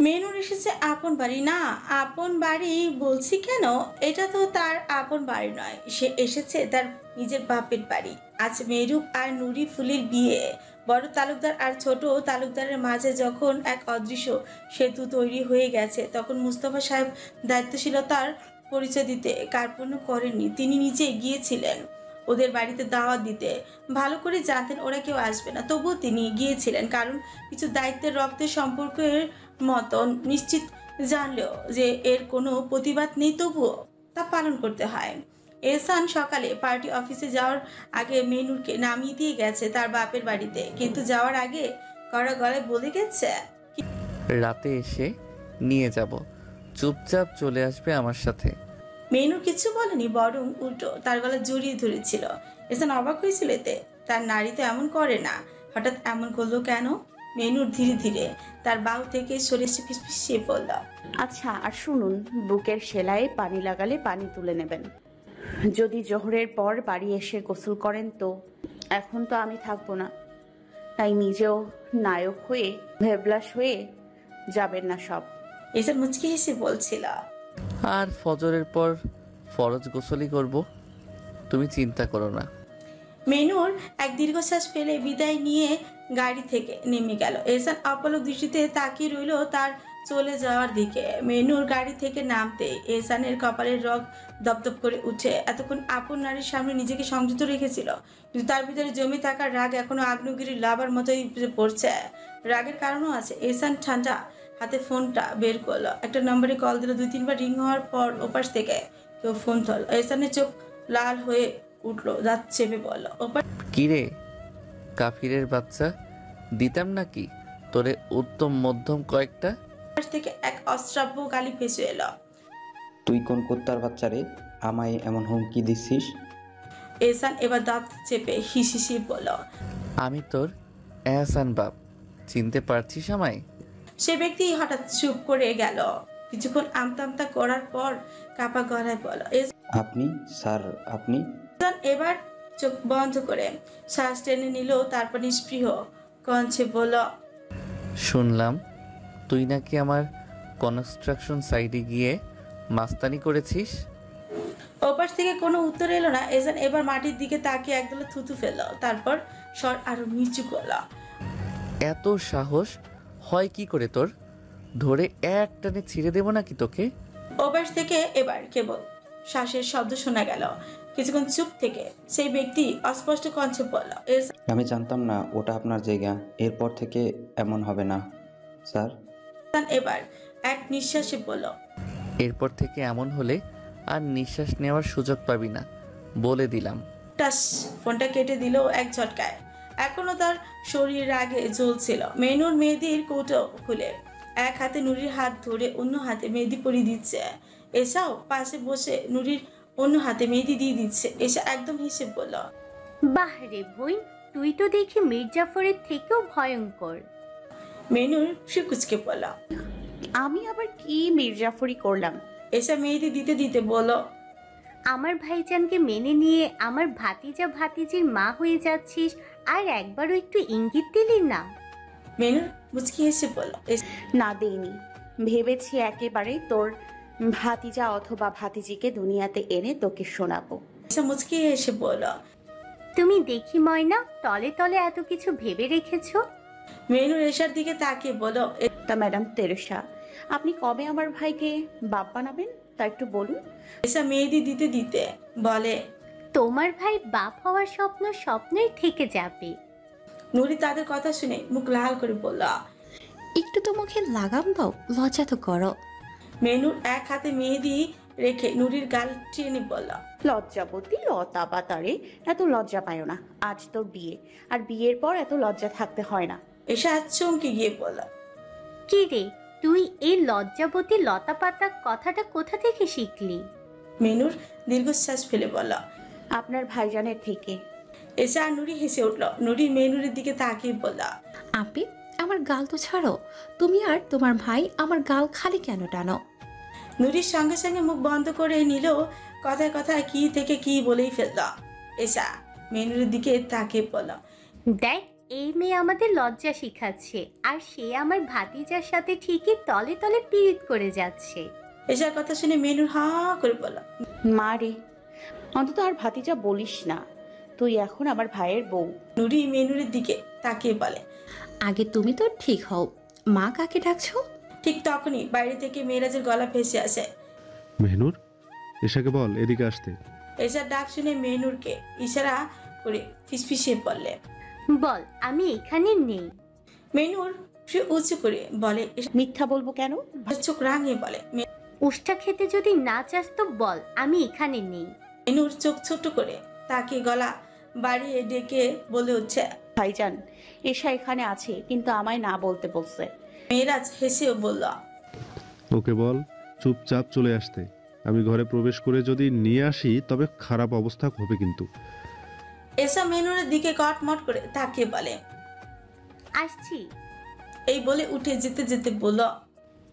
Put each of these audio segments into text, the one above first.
মেনুর এসেছে আপন বাড়ি না। আপন বাড়ি বলছি কেন, এটা তো তার আপন বাড়ি নয়, সে এসেছে তার নিজের বাপের বাড়ি। আজ মেহরুব আর নুরি ফুলের বিয়ে। বড় তালুকদার আর ছোট তালুকদারের মাঝে যখন এক অদৃশ্য সেতু তৈরি হয়ে গেছে, তখন মুস্তফা সাহেব দায়িত্বশীলতার পরিচয় দিতে কার্পণ্য করেননি। তিনি নিজে গিয়েছিলেন ওদের বাড়িতে দাওয়াত দিতে। ভালো করে জানতেন ওরা কেউ আসবে না, তবুও তিনি গিয়েছিলেন, কারণ কিছু দায়িত্বের রক্তের সম্পর্কের মতন নিশ্চিত জানলেও যে এর কোনো প্রতিবাদ নেই, তবুও তা পালন করতে হয়। এহসান সকালে পার্টি অফিসে যাওয়ার আগে মেনুরকে নামিয়ে দিয়ে গেছে তার বাপের বাড়িতে, কিন্তু যাওয়ার আগে কড়া গলায় বলে গেছে রাতে এসে নিয়ে যাব, চুপচাপ চলে আসবে আমার সাথে। মেনুর কিছু বলেনি, বরং উল্টো তার গলা জড়িয়ে ধরেছিল। এহসান অবাক হয়েছিল এতে, তার নারী তো এমন করে না, হঠাৎ এমন করলো কেন? মেনুর ধীরে ধীরে তার বাহু থেকে সরে এসে ফিসফিসিয়ে বলল, আচ্ছা আর শুনুন, বুকের সেলাইয়ে পানি লাগালে পানি তুলে নেবেন। যদি জোহরের পর বাড়ি এসে গোসল করেন তো। এখন তো আমি থাকবো না, তাই নিজেও নায়ক হয়ে ভেবলাস হয়ে যাবেন না সব। এহসান মুচকি হেসে বলছিল, আর ফজরের পর ফরজ গোসলই করব, তুমি চিন্তা করো না। মেনুর এক দীর্ঘশ্বাস ফেলে বিদায় নিয়ে গাড়ি থেকে নেমে গেল। এহসান অপলক দৃষ্টিতে তাকিয়ে রইল তার চলে যাওয়ার দিকে। মেনুর গাড়ি থেকে নামতে এহসানের কপালের রগ দপদপ করে উঠে। এতক্ষণ আপন নারীর সামনে নিজেকে সংযত রেখেছিল, কিন্তু তার ভিতরে জমে থাকার রাগ এখনো আগ্নেয়গিরির লাভার মতোই পড়ছে। রাগের কারণও আছে। এহসান ঠান্ডা হাতে ফোনটা বের করলো, একটা নম্বরে কল দিল। 2-3 বার রিং হওয়ার পর ওপাশ থেকে কেউ ফোন ধরল। এহসানের চোখ লাল হয়ে উঠলো, দাঁত চেপে বলল, ওপাশ কিরে কাফিরের বাচ্চা, দিতাম নাকি তোরে উত্তম মধ্যম কয়েকটা? থেকে এক অশ্রাব্য গালি ভেসে এলো। তুই কোন কুত্তার বাচ্চা রে, আমায় এমন হুমকি দিচ্ছিস? এহসান এবার দাঁত চেপে হিসিসি বলল, আমি তোর এহসান বাপ, চিনতে পারছিস আমায়? সে ব্যক্তি হঠাৎ চুপ করে গেল। কিছুক্ষণ আমতা আমতা করার পর কাপা গলায় বলল, আপনি স্যার আপনি? এহসান এবার চোখ বন্ধ করে শ্বাস টেনে নিল, তারপর নিষ্পৃহ কঞ্চে বলল, শুনলাম তুই নাকি আমার কনস্ট্রাকশন সাইটে গিয়ে মাস্তানি করেছিস। ওপাশ থেকে কোনো উত্তর এলো না। এহসান এবার মাটির দিকে তাকিয়ে একদলা থুতু ফেলল, তারপর স্বর আরো নিচু করল, এত সাহস হয় কি করে তোর? ধরে এক টানে ছিঁড়ে দেবো নাকি তোকে? ওপাশ থেকে এবার কেবল শ্বাসের শব্দ শোনা গেল। কিছুক্ষণ চুপ থেকে সেই ব্যক্তি অস্পষ্ট কণ্ঠে বলল, আমি জানতাম না ওটা আপনার জায়গা, এরপর থেকে এমন হবে না স্যার। এহসান এবার এক নিঃশ্বাসে বলল, এরপর থেকে এমন হলে আর নিঃশ্বাস নেওয়ার সুযোগ পাবি না, বলে দিলাম। টাস, ফোনটা কেটে দিল এক ঝটকায়। এখনো তার শরীর রাগে জ্বলছিল। মেনুর মেহেদির কৌটো খুলে এক হাতে নুরির হাত ধরে অন্য হাতে মেহেদি পরিয়ে দিচ্ছে। এসাও পাশে বসে নুরির অন্য হাতে মেহেদি দিয়ে দিচ্ছে। এসা একদম হেসে বলল, বাহ রে বই, তুই তো দেখি মির্জাফরের থেকেও ভয়ঙ্কর। মেনুর ফিকুচকে বলল, আমি আবার কি মির্জাফরি করলাম? এসা মেহেদি দিতে দিতে বলল, আমার ভাইজানকে মেনে নিয়ে আমার ভাতিজা ভাতিজির মা হয়ে যাচ্ছিস, আর একবারও একটু ইঙ্গিত দিলি না। মেনুর মুচকি হেসে বলল, না দেইনি, ভেবেছি একেবারে তোর ভাতিজা অথবা ভাতিজিকে দুনিয়াতে এনে তোকে শোনাবো। এসা মুচকি হেসে বলল, তুমি দেখি ময়না, তলে তলে এত কিছু ভেবে রেখেছো। মেনুর এসার দিকে তাকিয়ে বলল, তা ম্যাডাম তেরেসা, আপনি কবে আমার ভাইকে বাপ বানাবেন তা একটু বলুন। এসা মেহেদি দিতে দিতে বলে, তোমার ভাই বাপ হওয়ার স্বপ্ন স্বপ্নই থেকে যাবে। নুরি তাদের কথা শুনে মুখ লাল করে বলল, একটু তো মুখে লাগাম দাও, লজ্জা তো করো। মেনুর এক হাতে মেহেদি রেখে নুরির গাল টেনে বলল, লজ্জাবতী লতা পাতারে, এত লজ্জা পায় না। আজ তোর বিয়ে, আর বিয়ের পর এত লজ্জা থাকতে হয় না। এসা চমকে গিয়ে বলল, কি রে, তুই এই লজ্জাবতী লতা পাতা কথাটা কোথা থেকে শিখলি? মেনুর দীর্ঘশ্বাস ফেলে বলল, আপনার ভাইজানের থেকে। এসা আর নুরি হেসে উঠল। নুরি মেনুরের দিকে তাকিয়ে বলল, আপি, আমার গাল তো ছাড়ো, তুমি আর তোমার ভাই আমার গাল খালি কেন টানো? নুরির সঙ্গে সঙ্গে মুখ বন্ধ করে নিল, কথায় কথায় কি থেকে কি বলেই ফেলল। এসা মেনুরের দিকে তাকিয়ে বলল, দেখ এই মেয়ে আমাদের লজ্জা শিখাচ্ছে, আর সে আমার ভাতিজার সাথে ঠিকই তলে তলে পীড়িত করে যাচ্ছে। এসার কথা শুনে মেনুর হা করে বলল। মা রে, অন্তত আর ভাতিজা বলিস না, তুই এখন আমার ভাইয়ের বউ। নুরি মেনুরের দিকে তাকিয়ে বলে। আগে তুমি তো ঠিক হও, মা কাকে ডাকছো? ঠিক তখনই বাইরে থেকে মেয়েরাজের গলা ভেসে আসে। মেহনুর, এশাকে বল এদিকে আসতে। এসার ডাক শুনে মেনুরকে ইশারা করে ফিসফিসিয়ে বললে। বল, আমি এখানে নেই। মেনুর উঁচু করে বলে। মিথ্যা বলবো কেন? চোখ রাঙিয়ে বলে। উষ্টা খেতে যদি না চাস তো বল, আমি এখানে নেই। মেনুর চোখ ছোট করে তাকে গলা বাড়িয়ে ডেকে বলে উঠছে। ভাইজান, এশা এখানে আছে, কিন্তু আমায় না বলতে বলছে। মেয়েরাজ হেসেও বলল। ওকে বল চুপচাপ চলে আসতে। আমি ঘরে প্রবেশ করে যদি নিয়ে আসি তবে খারাপ অবস্থা হবে কিন্তু। এসা মেনুরের দিকে কটমট করে তাকিয়ে বলে। আসছি। এই বলে উঠে যেতে যেতে বলল।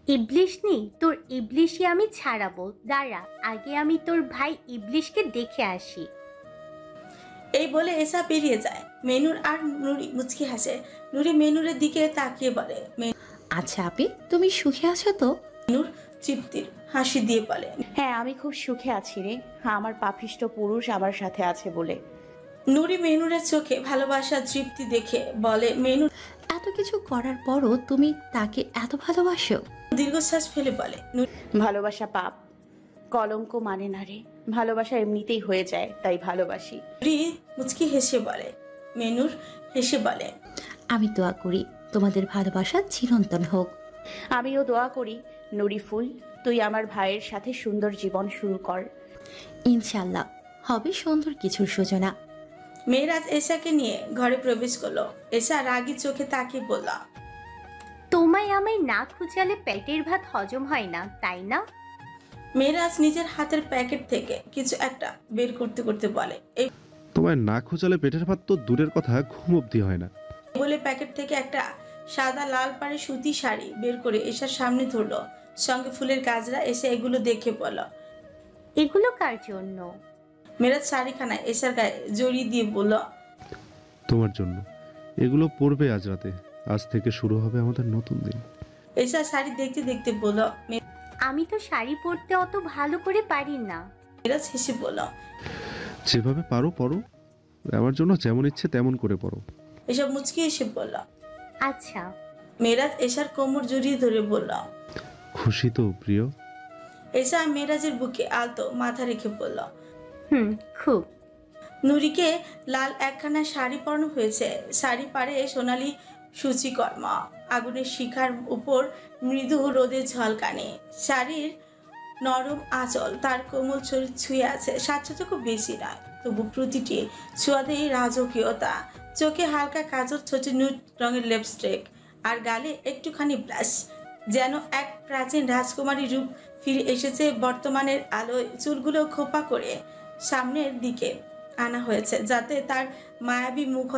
ইবলিশ নেই, তোর ইবলিশই আমি ছাড়াবো, দাঁড়া, আগে আমি তোর ভাই ইবলিশকে দেখে আসি। এই বলে এসা বেরিয়ে যায়। মেনুর আর নুরি মুচকি হাসে। নুরি মেনুরের দিকে তাকিয়ে বলে। আচ্ছা আপি, তুমি সুখে আছো তো? মেনুর তৃপ্তির হাসি দিয়ে বলে। হ্যাঁ, আমি খুব সুখে আছি রে। হ্যাঁ, আমার পাপিষ্ট পুরুষ আমার সাথে আছে বলে। নুরি মেনুরের চোখে ভালোবাসার তৃপ্তি দেখে বলে। মেনুর এত কিছু করার পরও তুমি তাকে এত ভালোবাসো? দীর্ঘশ্বাস ফেলে বলে। ভালোবাসা পাপ, কলঙ্ক মানে না রে। ভালোবাসা এমনিতেই হয়ে যায়, তাই ভালোবাসি। নুরি মুচকি হেসে বলে। মেনুর হেসে বলে। আমি দোয়া করি তোমাদের ভালোবাসা চিরন্তন হোক। আমিও দোয়া করি নুরি ফুল, তুই আমার ভাইয়ের সাথে সুন্দর জীবন শুরু কর। ইনশাল্লাহ হবে সুন্দর কিছুর সূচনা। মেয়েরাজ এশাকে নিয়ে ঘরে প্রবেশ করলো। এশা রাগী চোখে তাকিয়ে বলল। তোমায় আমায় না খুঁজালে পেটের ভাত হজম হয় না, তাই না? মেয়েরাজ নিজের হাতের প্যাকেট থেকে কিছু একটা বের করতে করতে বলে। এই তোমায় না খোঁচালে পেটের ভাত তো দূরের কথা, ঘুম অবধি হয় না। বলে প্যাকেট থেকে একটা সাদা লাল পাড়ে সুতি শাড়ি বের করে এশার সামনে ধরলো, সঙ্গে ফুলের গাজরা। এসে এগুলো দেখে বলল। এগুলো কার জন্য? মেয়েরাজ শাড়িখানা এশার গায়ে জড়িয়ে দিয়ে বলল। তোমার জন্য। এগুলো পরবে আজ রাতে, আজ থেকে শুরু হবে আমাদের নতুন দিন। এশা শাড়ি দেখতে দেখতে বলল। আমি তো শাড়ি পরতে অত ভালো করে পারি না। মেয়েরাজ হেসে বলল। যেভাবে পারো পরো, আমার জন্য যেমন ইচ্ছে তেমন করে পরো। এসব মুচকি এসে বলল। আচ্ছা। মেয়েরাজ এশার কোমর জড়িয়ে ধরে বলল। খুশি তো প্রিয়? এশা মেয়েরাজের বুকে আলতো মাথা রেখে বলল। খুব। নুরিকে লাল একখানা শাড়ি পরানো হয়েছে। শাড়ি পাড়ে সোনালি সূচিকর্মা, আগুনের শিখার উপর মৃদু রোদের ঝলকানি। শাড়ির নরম আঁচল তার কোমল শরীর ছুঁয়ে আছে। সাজসজ্জা খুব বেশি নয়, তবু প্রতিটি ছোঁয়াতেই রাজকীয়তা। চোখে হালকা কাজল, ছোট নুট রঙের লিপস্টিক আর গালে একটুখানি ব্লাশ। যেন এক প্রাচীন রাজকুমারী রূপ ফিরে এসেছে বর্তমানের আলোয়। চুলগুলো খোপা করে সামনের দিকে আনা হয়েছে, যাতে তার মায়াবী মুখ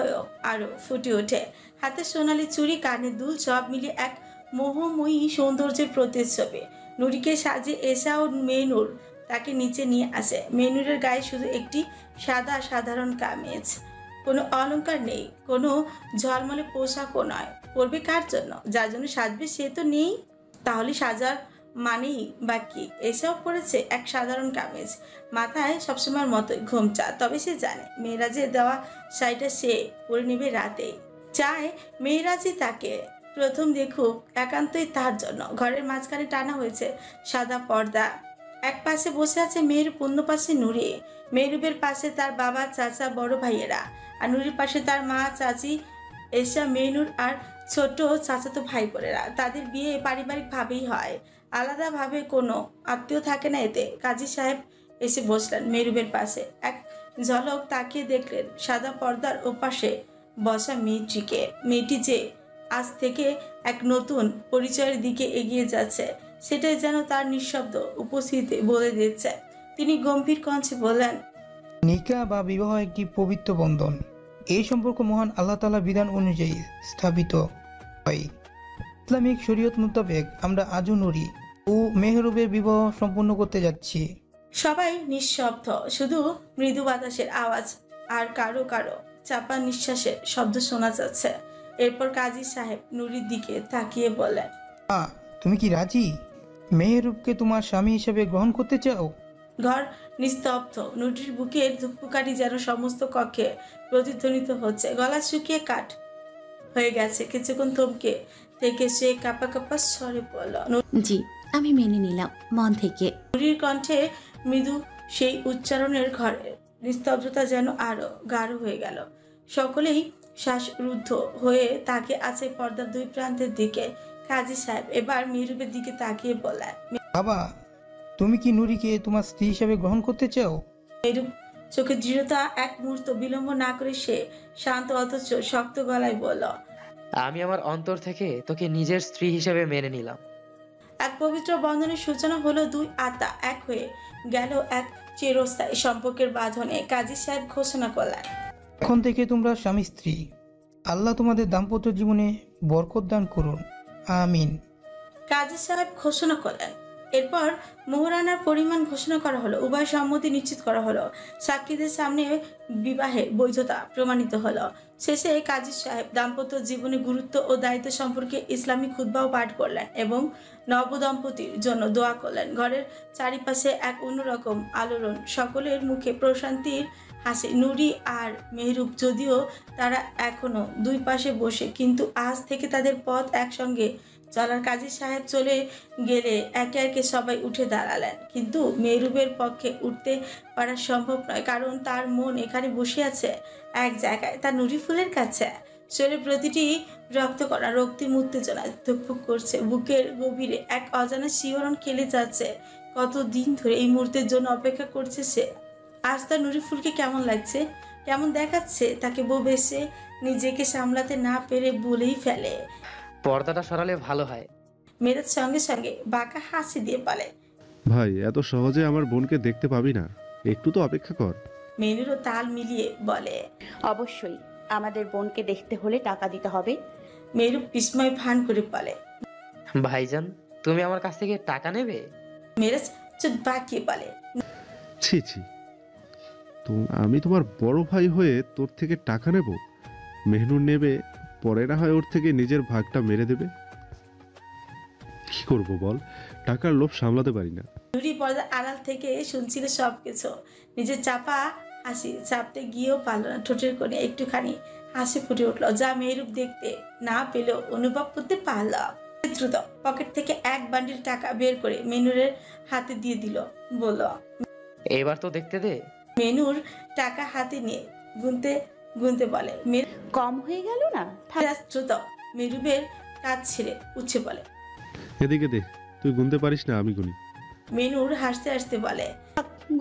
আরো ফুটে ওঠে। হাতে সোনালি চুড়ি, কানের দুল, সব মিলিয়ে এক মোহময়ী সৌন্দর্যের প্রতিচ্ছবি। নুরিকে সাজে এশা ও মেনুর তাকে নিচে নিয়ে আসে। মেনুরের গায়ে শুধু একটি সাদা সাধারণ কামিজ, কোনো অলংকার নেই, কোনো ঝলমলে পোশাকও নয়। পরবে কার জন্য? যার জন্য সাজবে সে তো নেই, তাহলে সাজার মানেই বা কি? এসব পড়েছে এক সাধারণ কামিজ, মাথায় সবসময়ের মতোই ঘোমচা। তবে সে জানে মেয়েরাজের দেওয়া শাড়িটা সে পরে নেবে রাতে। চায় মেয়েরাজই তাকে প্রথম দেখুক, একান্তই তার জন্য। ঘরের মাঝখানে টানা হয়েছে সাদা পর্দা। এক পাশে বসে আছে মেহরুব, অন্য পাশে নুরি। মেহরুবের পাশে তার বাবা, চাচা, বড় ভাইয়েরা, আর নুরির পাশে তার মা, চাচি, এশা, মেনুর আর ছোট চাচাতো ভাই বোনেরা। তাদের বিয়ে পারিবারিকভাবেই হয়, আলাদাভাবে কোনো আত্মীয় থাকে না এতে। কাজী সাহেব এসে বসলেন মেহরুবের পাশে। এক ঝলক তাকিয়ে দেখলেন সাদা পর্দার ওপাশে বসা মেয়েটিকে। মেয়েটি যে আজ থেকে এক নতুন পরিচয়ের দিকে এগিয়ে যাচ্ছে, সেটাই যেন তার নিঃশব্দ উপস্থিতি বলে দিচ্ছে। তিনি গম্ভীর কণ্ঠে বললেন। নিকাহ বা বিবাহ একটি পবিত্র বন্ধন। এই সম্পর্ক মহান আল্লাহ তাআলার বিধান অনুযায়ী স্থাপিত হয়। ইসলামিক শরীয়ত মোতাবেক আমরা আজও নুরি ও মেহরুবের বিবাহ সম্পন্ন করতে যাচ্ছি। সবাই নিঃশব্দ, শুধু মৃদু বাতাসের আওয়াজ আর কারো কারো চাপা নিঃশ্বাসের শব্দ শোনা যাচ্ছে। এরপর কাজী সাহেব নুরির দিকে তাকিয়ে বলেন, তুমি কি রাজি? মেহরুবকে তোমার স্বামী হিসেবে গ্রহণ করতে চাও? ঘর নিস্তব্ধ। নুরির বুকের ধুকপুকারি যেন সমস্ত কক্ষে প্রতিধ্বনিত হচ্ছে। গলা শুকিয়ে কাঠ হয়ে গেছে। কিছুক্ষণ থমকে থেকে সে কাঁপা কাঁপা স্বরে বলল, জি, আমি মেনে নিলাম মন থেকে। নুরির কণ্ঠে মৃদু সেই উচ্চারণের ঘরে নিস্তব্ধতা যেন আরো গাঢ় হয়ে গেল। সকলেই শ্বাসরুদ্ধ হয়ে তাকে আছে পর্দার দুই প্রান্তের দিকে। কাজী সাহেব এবার মেহরুবের দিকে তাকিয়ে বললেন, বাবা, তুমি কি নুরিকে তোমার স্ত্রী হিসেবে গ্রহণ করতে চাও? মেহরুব চোখে দৃঢ়তা। এক মুহূর্ত বিলম্ব না করে সে শান্ত অথচ শক্ত গলায় বলল, আমি আমার অন্তর থেকে তোকে নিজের স্ত্রী হিসেবে মেনে নিলাম। এক পবিত্র বন্ধনের সূচনা হলো। দুই আত্মা এক হয়ে গেল এক চিরস্থায়ী সম্পর্কের বাঁধনে। কাজী সাহেব ঘোষণা করলেন, এখন থেকে তোমরা স্বামী স্ত্রী। আল্লাহ তোমাদের দাম্পত্য জীবনে বরকত দান করুন, আমিন। কাজী সাহেব ঘোষণা করলেন। এরপর মোহরানার পরিমাণ ঘোষণা করা হলো। উভয় সম্মতি নিশ্চিত করা হলো। সাক্ষীদের সামনে বিবাহের বৈধতা প্রমাণিত হলো। শেষে কাজী সাহেব দাম্পত্য জীবনে গুরুত্ব ও দায়িত্ব সম্পর্কে ইসলামী খুতবাও পাঠ করলেন এবং নবদম্পতির জন্য দোয়া করলেন। ঘরের চারিপাশে এক অন্যরকম আলোড়ন, সকলের মুখে প্রশান্তির হাসি। নুরি আর মেহরুব যদিও তারা এখনো দুই পাশে বসে, কিন্তু আজ থেকে তাদের পথ একসঙ্গে চলার। কাজী সাহেব চলে গেলে একে একে সবাই উঠে দাঁড়ালেন, কিন্তু মেহরুবের পক্ষে উঠতে পারা সম্ভব নয়, কারণ তার মন এখানে বসে আছে এক জায়গায়, তার নুরি ফুলের কাছে। শরীরের প্রতিটি রক্তকণা রক্তিম উত্তেজনায় ধুকপুক করছে। বুকের গভীরে এক অজানা শিহরণ খেলে যাচ্ছে। কতদিন ধরে এই মুহূর্তের জন্য অপেক্ষা করছে সে। আজ তার নুরি ফুলকে কেমন লাগছে, কেমন দেখাচ্ছে তাকে বউ বেশে নিজেকে সামলাতে না পেরে বলেই ফেলে, পর্দাটা সরালে ভালো হয়। মেয়ের সঙ্গে সঙ্গে বাঁকা হাসি দিয়ে বলে, ভাই, এত সহজে আমার বোনকে দেখতে পাবি না, একটু তো অপেক্ষা কর। মেনুরও তাল মিলিয়ে বলে, অবশ্যই আমাদের বোনকে দেখতে হলে টাকা দিতে হবে। মেরু বিস্ময় ভান করে বলে, ভাইজান, তুমি আমার কাছ থেকে টাকা নেবে? মেরাজ চোখ বাঁকিয়ে বলে, ছি ছি, তো আমি তোমার বড় ভাই হয়ে তোর থেকে টাকা নেব? মেহনুর নেবে, পরে না হয় ওর থেকে নিজের ভাগটা মেরে দেবে। কি করব বল, টাকার লোভ সামলাতে পারি না। নুরি পর্দার আড়াল থেকে শুনছিল সবকিছু। নিজের চাপা হাসি চাপতে গিয়েও পারল না। ঠোঁটের কোণে একটুখানি হাসি ফুটে উঠলো, যা মেহরুব দেখতে না পেলেও অনুভব করতে পারল। দ্রুত পকেট থেকে এক বান্ডিল টাকা বের করে মেনুরের হাতে দিয়ে দিল। বলল, এবার তো দেখতে দে। মেনুর টাকা হাতে নিয়ে গুনতে গুনতে বলে, কম হয়ে গেল না? মেরাজ দ্রুত মেহরুবের কাজ ছেড়ে উঠছে বলে, এদিকে দে, তুই গুনতে পারিস না, আমি গুনি। মেনুর হাসতে হাসতে বলে,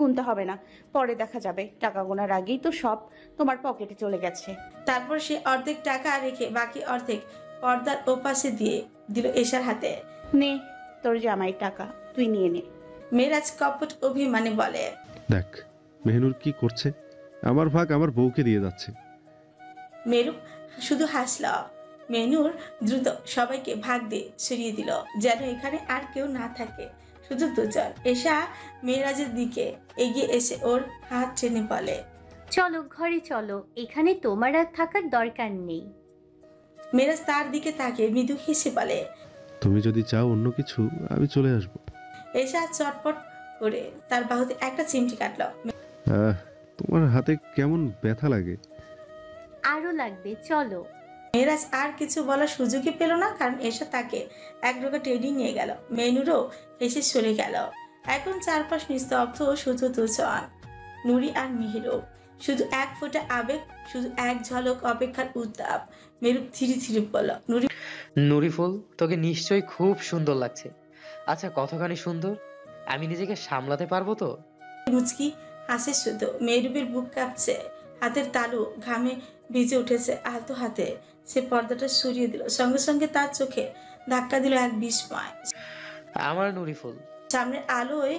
গুনতে হবে না, পরে দেখা যাবে। টাকা গোনার আগেই তো সব তোমার পকেটে চলে গেছে। তারপর সে অর্ধেক টাকা রেখে বাকি অর্ধেক পর্দার ওপাশে দিয়ে দিল এশার হাতে। নে তোর জামাই টাকা, তুই নিয়ে নে। মেরাজ কপট অভিমানে বলে, দেখ মেহনুর কি করছে, আমার ভাগ আমার বউকে দিয়ে যাচ্ছে। মেরু শুধু হাসল। মেনুর দ্রুত সবাইকে ভাগ দিয়ে সরিয়ে দিল, যেন এখানে আর কেউ না থাকে, শুধু দুজন। এশা মেরাজের দিকে এগিয়ে এসে ওর হাত টেনে বলে, চলো ঘরে চলো, এখানে তোমার আর থাকার দরকার নেই। মেরাজ তার দিকে তাকিয়ে মৃদু হেসে বলে, তুমি যদি চাও অন্য কিছু, আমি চলে আসবো। এশা চটপট করে তার বাহুতে একটা চিমটি কাটলো। তোমার হাতে কেমন ব্যথা লাগে। আরো লাগবে, চলো। মেরাজ আর কিছু বলার সুযোগই পেল না, কারণ এসে তাকে এক ডোকা টেনে নিয়ে গেল। মেনুরও হেসে সরে গেল। এখন চারপাশ নিস্তব্ধ, শুধু দুজন, নুরি আর মেহরুব। শুধু এক ফোঁটা আবেগ, শুধু এক ঝলক অপেক্ষার উত্তাপ। মেহরুব ধীরে ধীরে বলল, নুরি ফুল, তোকে নিশ্চয়ই খুব সুন্দর লাগছে। আচ্ছা, কতখানি সুন্দর? আমি নিজেকে সামলাতে পারবো তো? মুচকি হাসে শুধু। মেহরুবের বুক কাঁপছে, হাতের তালু ঘামে ভিজে উঠেছে। আলতো হাতে সে পর্দাটা সরিয়ে দিল। সঙ্গে সঙ্গে তার চোখে ধাক্কা দিল এক বিস্ময়। আমার নুরি ফুল সামনের আলোয়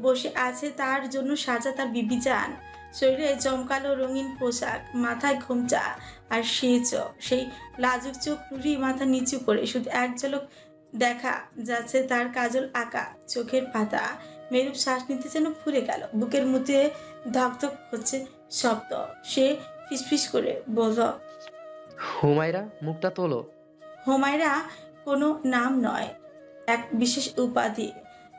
বসে আছে তার জন্য সাজা তার বিবি জান। শরীরে জমকালো রঙিন পোশাক, মাথায় ঘোমচা আর সেই চোখ, সেই লাজুক চোখ। নুরি মাথা নিচু করে, শুধু এক ঝলক দেখা যাচ্ছে তার কাজল আঁকা চোখের পাতা। মেরুব শ্বাস নিতে যেন ফুরে গেল। বুকের মধ্যে ধকধক হচ্ছে শব্দ। সে ফিসফিস করে বলল, হুমায়রা, মুখটা তোলো। হুমায়রা কোনো নাম নয়, এক বিশেষ উপাধি।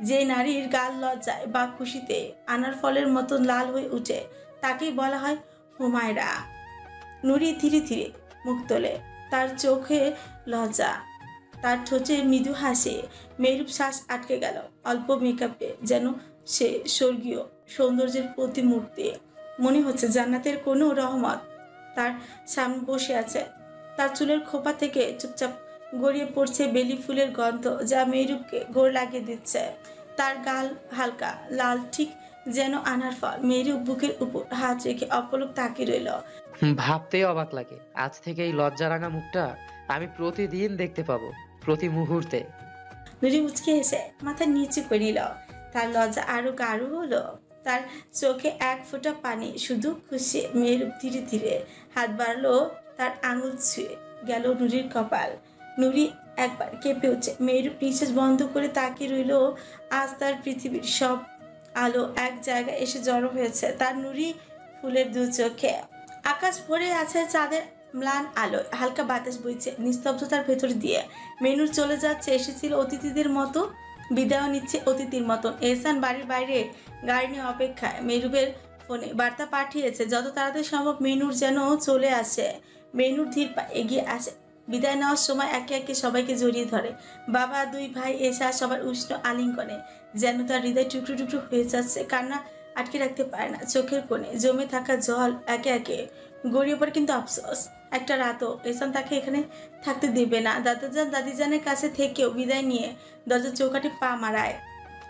যে নারীর গাল লজ্জায় বা খুশিতে আনার ফলের মতো লাল হয়ে উঠে তাকেই বলা হয় হুমায়রা। নুরি ধীরে ধীরে মুখ তোলে, তার চোখে লজ্জা, তার ঠোঁটে মৃদু হাসি। মেহরুব শ্বাস আটকে গেল। অল্প মেকআপে যেন সে স্বর্গীয় সৌন্দর্যের প্রতিমূর্তি। মনে হচ্ছে জান্নাতের কোনো রহমত তার সামনে বসে আছে। তার চুলের খোপা থেকে চুপচাপ গড়িয়ে পড়ছে বেলি ফুলের গন্ধ, যা মেহরুবকে ঘোর লাগিয়ে দিচ্ছে। তার গাল হালকা লাল, ঠিক যেন আনার ফল। মেহরুব বুকের উপর হাত রেখে অপলক তাকিয়ে রইল। ভাবতেই অবাক লাগে, আজ থেকে এই লজ্জারাঙা মুখটা আমি প্রতিদিন দেখতে পাবো, প্রতি মুহূর্তে। নুরি মুচকে এসে মাথা নিচু করিল। তার লজ্জা আরো গাঢ় হলো। তার চোখে এক ফোঁটা পানি, শুধু খুশি। মেহরুব ধীরে ধীরে হাত বাড়লো, তার আঙুল ছুঁয়ে গেল নুরির কপাল। নুরি একবার কেঁপে উঠছে। মেহরুব নিঃশ্বাস বন্ধ করে তাকিয়ে রইল। আজ তার পৃথিবীর সব আলো এক জায়গায় এসে জড়ো হয়েছে তার নুরি ফুলের দু চোখে। আকাশ ভরে আছে চাঁদের ম্লান আলোয়, হালকা বাতাস বইছে নিস্তব্ধতার ভেতর দিয়ে। মেনুর চলে যাচ্ছে, এসেছিল অতিথিদের মতো, বিদায় নিচ্ছে অতিথির মতন। এহসান বাড়ির বাইরে গাড়ি নিয়ে অপেক্ষায়। মেহরুবের ফোনে বার্তা পাঠিয়েছে যত তাড়াতাড়ি সম্ভব মেনুর যেন চলে আসে। মেনুর ধীর পা এগিয়ে আসে। বিদায় নেওয়ার সময় একে একে সবাইকে জড়িয়ে ধরে। বাবা, দুই ভাই, এসা, সবার উষ্ণ আলিঙ্গনে যেন তার হৃদয় টুকরো টুকরো হয়ে যাচ্ছে। কান্না আটকে রাখতে পারে না। চোখের কোণে জমে থাকা জল একে একে গড়িয়ে পড়ে। কিন্তু আফসোস, একটা রাতও এহসান তাকে এখানে থাকতে দেবে না। দাদাজান দাদিজানের কাছে থেকেও বিদায় নিয়ে দরজার চৌকাঠে পা মারায়।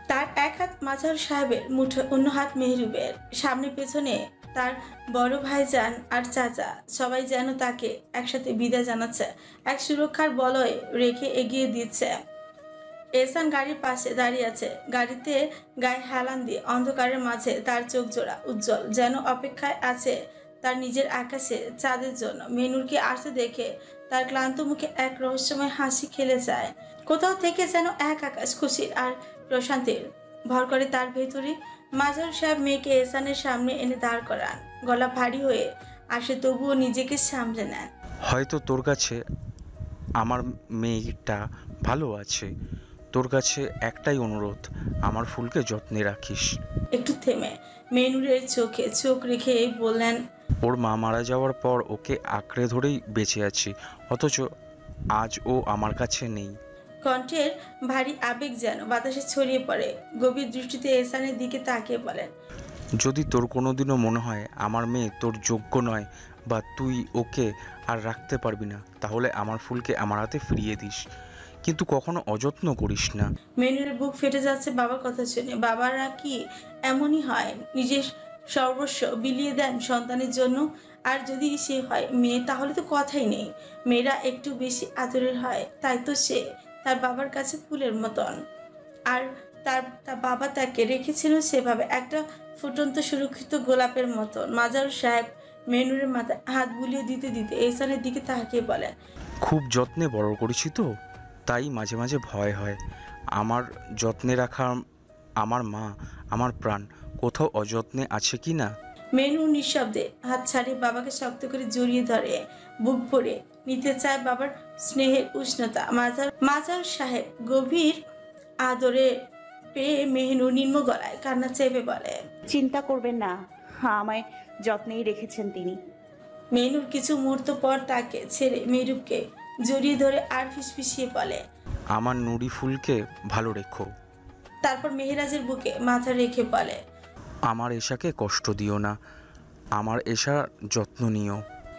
তার এক হাত মাজার সাহেবের মুঠো, অন্য হাত মেহরুবের। সামনে পেছনে তার বড় ভাইজান আর চাচা, সবাই যেন তাকে একসাথে বিদায় জানাচ্ছে, এক সুরক্ষার বলয় রেখে এগিয়ে দিচ্ছে। এহসান গাড়ির পাশে দাঁড়িয়ে আছে। গাড়িতে গায়ে হেলান দিয়ে অন্ধকারের মাঝে তার চোখ জোড়া উজ্জ্বল, যেন অপেক্ষায় আছে তার নিজের আকাশে চাঁদের জন্য। মেনুরকে আসতে দেখে তার ক্লান্ত মুখে এক রহস্যময় হাসি খেলে যায়। কোথাও থেকে যেন এক আকাশ খুশির আর প্রশান্তির ভর করে তার ভেতরে। মাজার সাহেব মেয়েকে এহসানের সামনে এনে দাঁড় করান। গলা ভারী হয়ে আসে, তবুও নিজেকে সামলে নেন। হয়তো তোর কাছে আমার মেয়েটা ভালো আছে। তোর কাছে একটাই অনুরোধ, আমার ফুলকে যত্নে রাখিস। একটু থেমে মেনুরের চোখে চোখ রেখে বললেন, ওর মা মারা যাওয়ার পর ওকে আঁকড়ে ধরেই বেঁচে আছি, অথচ আজ ও আমার কাছে নেই। কণ্ঠের ভারী আবেগ যেন বাতাসে ছড়িয়ে পড়ে। গভীর দৃষ্টিতে এহসানের দিকে তাকিয়ে বলেন, যদি তোর কোনোদিনও মনে হয় আমার মেয়ে তোর যোগ্য নয় বা তুই ওকে আর রাখতে পারবি না, তাহলে আমার ফুলকে আমার হাতে ফিরিয়ে দিস, কিন্তু কখনো অযত্ন করিস না। মেনুরের বুক ফেটে যাচ্ছে বাবার কথা শুনে। বাবারা কি এমনই হয়? নিজের সর্বস্ব বিলিয়ে দেন সন্তানের জন্য। আর যদি সে হয় মেয়ে, তাহলে তো কথাই নেই। মেয়েরা একটু বেশি আদরের হয়, তাই তো সে তার বাবার কাছে ফুলের মতন। আর তার বাবা তাকে রেখেছিল সেভাবে, একটা ফুটন্ত সুরক্ষিত গোলাপের মতন। মাজার সাহেব মেনুরের মাথায় হাত বুলিয়ে দিতে দিতে এহসানের দিকে তাকিয়ে বলেন, খুব যত্নে বড় করেছি তো, তাই মাঝে মাঝে ভয় হয় আমার যত্নে রাখা আমার মা, আমার প্রাণ কোথাও অযত্নে আছে কি না। মেনু নিঃশব্দে হাত ছাড়িয়ে বাবাকে শক্ত করে জড়িয়ে ধরে, বুক ভরে নিতে চায় বাবার স্নেহের উষ্ণতা। মাজার সাহেব গভীর আদরে পেয়ে মেহনু নিম্ন গলায় কান্না চেপে বলে, চিন্তা করবেন না, আমায় যত্নেই রেখেছেন তিনি। মেহনুর কিছু মুহূর্ত পর তাকে ছেড়ে মেহরুবকে জড়িয়ে ধরে আর ফিসফিসিয়ে বলে, আমার নুরি ফুলকে ভালো রেখো। তারপর মেহেরাজের বুকে মাথা রেখে বলে, আমার এশাকে কষ্ট দিও না, আমার এশার যত্ন নিও।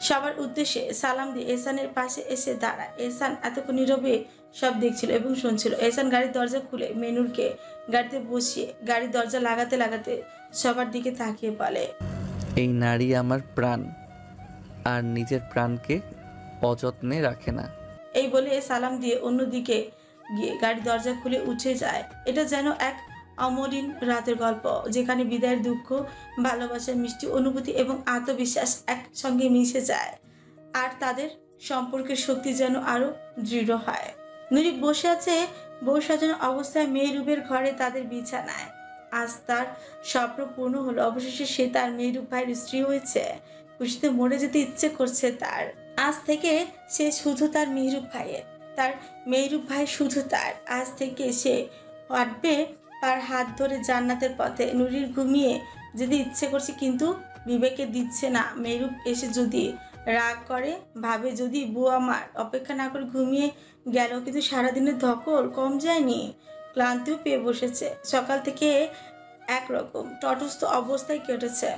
সবার উদ্দেশ্যে সালাম দিয়ে এহসানের পাশে এসে দাঁড়ায়। এহসান এতক্ষণ নীরবে সব দেখছিল এবং শুনছিল। এহসান গাড়ির দরজা খুলে মেনুরকে গাড়িতে বসিয়ে গাড়ির দরজা লাগাতে লাগাতে সবার দিকে তাকিয়ে বলে, এই নারী আমার প্রাণ, আর নিজের প্রাণকে অযত্নে রাখে না। এই বলে সালাম দিয়ে অন্যদিকে গিয়ে গাড়ির দরজা খুলে উঠে যায়। এটা যেন এক অমলিন রাতের গল্প, যেখানে বিদায়ের দুঃখ, ভালোবাসার মিষ্টি অনুভূতি এবং আত্মবিশ্বাস একসঙ্গে মিশে যায়, আর তাদের সম্পর্কের শক্তি যেন আরো দৃঢ় হয়। নুরি বসে আছে বউ সাজানো অবস্থায় মেহরুবের ঘরে, তাদের বিছানায়। আজ তার স্বপ্ন পূর্ণ হলো। অবশেষে সে তার মেহরুব ভাইয়ের স্ত্রী হয়েছে। খুশিতে মরে যেতে ইচ্ছে করছে তার। আজ থেকে সে শুধু তার মেহরুব ভাইয়ের, তার মেহরুব ভাই শুধু তার। আজ থেকে সে হাঁটবে তার হাত ধরে জান্নাতের পথে। নুরির ঘুমিয়ে যেতে ইচ্ছে করছে, কিন্তু বিবেকে দিচ্ছে না। মেহরুব এসে যদি রাগ করে, ভাবে যদি বউ আমার অপেক্ষা না করে ঘুমিয়ে গেল, কিন্তু সারাদিনের ধকল কম যায়নি, ক্লান্তিও পেয়ে বসেছে। সকাল থেকে একরকম তটস্থ অবস্থায় কেটেছে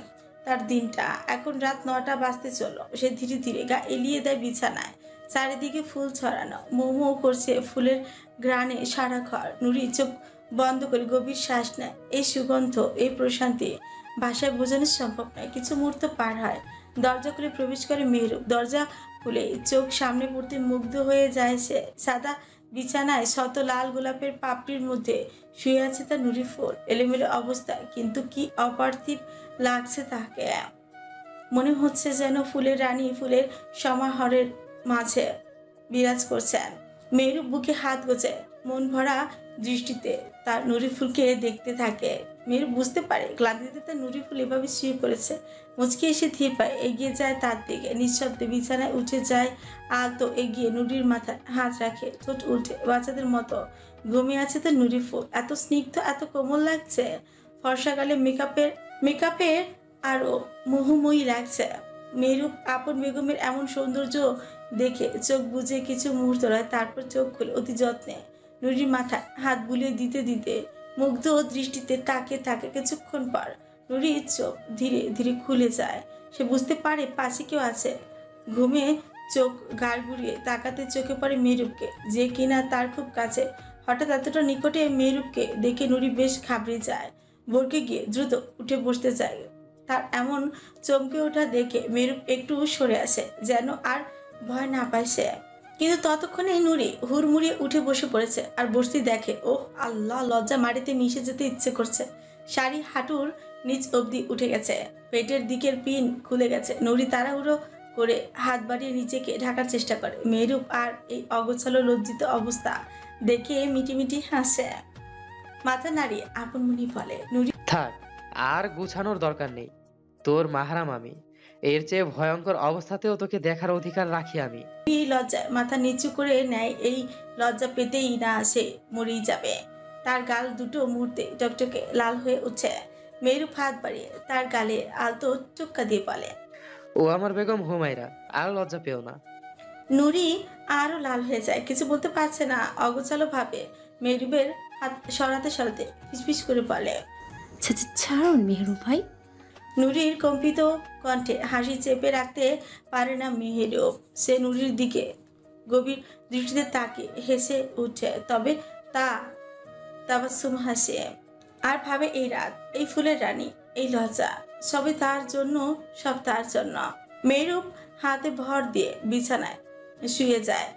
তার দিনটা। এখন রাত 9টা বাজতে চলল। সে ধীরে ধীরে গা এলিয়ে দেয় বিছানায়। চারিদিকে ফুল ছড়ানো, মোমো করছে ফুলের ঘ্রাণে সারা ঘর। নুরি চোখ বন্ধ করে গভীর শ্বাস নেয়। এই সুগন্ধ, এই প্রশান্তি ভাষায় বোঝানো সম্ভব নয়। কিছু মুহূর্ত পার হয়, দরজা খুলে প্রবেশ করে মেহরুব। দরজা খুলে চোখ সামনে পড়তে মুগ্ধ হয়ে যায় সে। সাদা বিছানায় শত লাল গোলাপের পাপড়ির মধ্যে শুয়ে আছে তার নুরি ফুল, এলোমেলো অবস্থায়, কিন্তু কি অপার্থিব লাগছে তাকে। মনে হচ্ছে যেন ফুলের রানী ফুলের সমাহারের মাঝে বিরাজ করছেন। মেহরুব বুকে হাত গোছে মন ভরা দৃষ্টিতে তার নুরি ফুলকে দেখতে থাকে। মেহরুব বুঝতে পারে ক্লান্তিতে তার নুরি ফুল এভাবে শুয়ে পড়েছে। মুচকি এসে ধীর পায়ে এগিয়ে যায় তার দিকে। নিঃশব্দে বিছানায় উঠে যায় আলতো এগিয়ে নুরির মাথায় হাত রাখে, ঠোঁট উল্টে বাচ্চাদের মতো ঘুমিয়ে আছে তার নুরি ফুল। এত স্নিগ্ধ, এত কোমল লাগছে। ফর্সাকালে মেকআপের আরো মোহময়ী লাগছে। মেহরুব আপন বেগমের এমন সৌন্দর্য দেখে চোখ বুজে কিছু মুহূর্ত রয়, তারপর চোখ খুলে অতি যত্নে নুরির মাথায় হাত বুলিয়ে দিতে দিতে মুগ্ধ দৃষ্টিতে তাকে থাকে। কিছুক্ষণ পর নুরির চোখ ধীরে ধীরে খুলে যায়। সে বুঝতে পারে পাশে কেউ আছে। ঘুমে চোখ গাড় ঘুরিয়ে তাকাতে চোখে পড়ে মেহরুবকে, যে কিনা তার খুব কাছে। হঠাৎ এতটা নিকটে মেহরুবকে দেখে নুরি বেশ ঘাবড়ে যায়। ভরকে গিয়ে দ্রুত উঠে বসতে চায়। তার এমন চমকে ওঠা দেখে মেহরুব একটু সরে আসে, যেন আর ভয় না পায় সে। কিন্তু ততক্ষণে নুরি হুড়মুড়িয়ে উঠে বসে পড়েছে। আর বসতে দেখে, ওহ আল্লাহ, লজ্জা মাটিতে মিশে যেতে ইচ্ছে করছে। শাড়ি হাঁটুর নিচ অবধি উঠে গেছে, পেটের দিকের পিন খুলে গেছে। নুরি তাড়াহুড়ো করে হাত বাড়িয়ে নিজেকে ঢাকার চেষ্টা করে। মেহরুব আর এই অগোছালো লজ্জিত অবস্থা দেখে মিটিমিটি হাসে। মাথা নাড়িয়ে আপন মনে বলে, নুরি থাক, আর গুছানোর দরকার নেই। তোর মাহারাম আমি। এর চেয়ে ভয়ঙ্কর অবস্থাতেও তোকে দেখার অধিকার রাখি আমি। লজ্জায় মাথা নিচু করে নেয়। এই লজ্জা পেতেই না সে মরেই যাবে। তার গাল দুটো মুহূর্তে টকটকে লাল হয়ে উঠছে। মেহরুব হাত বাড়িয়ে তার গালে আলতো চুক্কা দিয়ে বলে, ও আমার বেগম হুমায়রা, আর লজ্জা পেও না। নুরি আরো লাল হয়ে যায়, কিছু বলতে পারছে না। অগোছালো ভাবে মেহরুবের হাত সরাতে সরাতে ফিসফিস করে বলে, ছাড়ুন মেহরুব ভাই। নুরির কম্পিত কণ্ঠে হাসি চেপে রাখতে পারে না মেহরুব। সে নুরির দিকে গভীর দৃষ্টিতে তাকে হেসে উঠে, তবে তাবাসসুম হাসে। আর ভাবে এই রাত, এই ফুলের রানী, এই লজ্জা, সবই তার জন্য, সব তার জন্য। মেহরুব হাতে ভর দিয়ে বিছানায় শুয়ে যায়।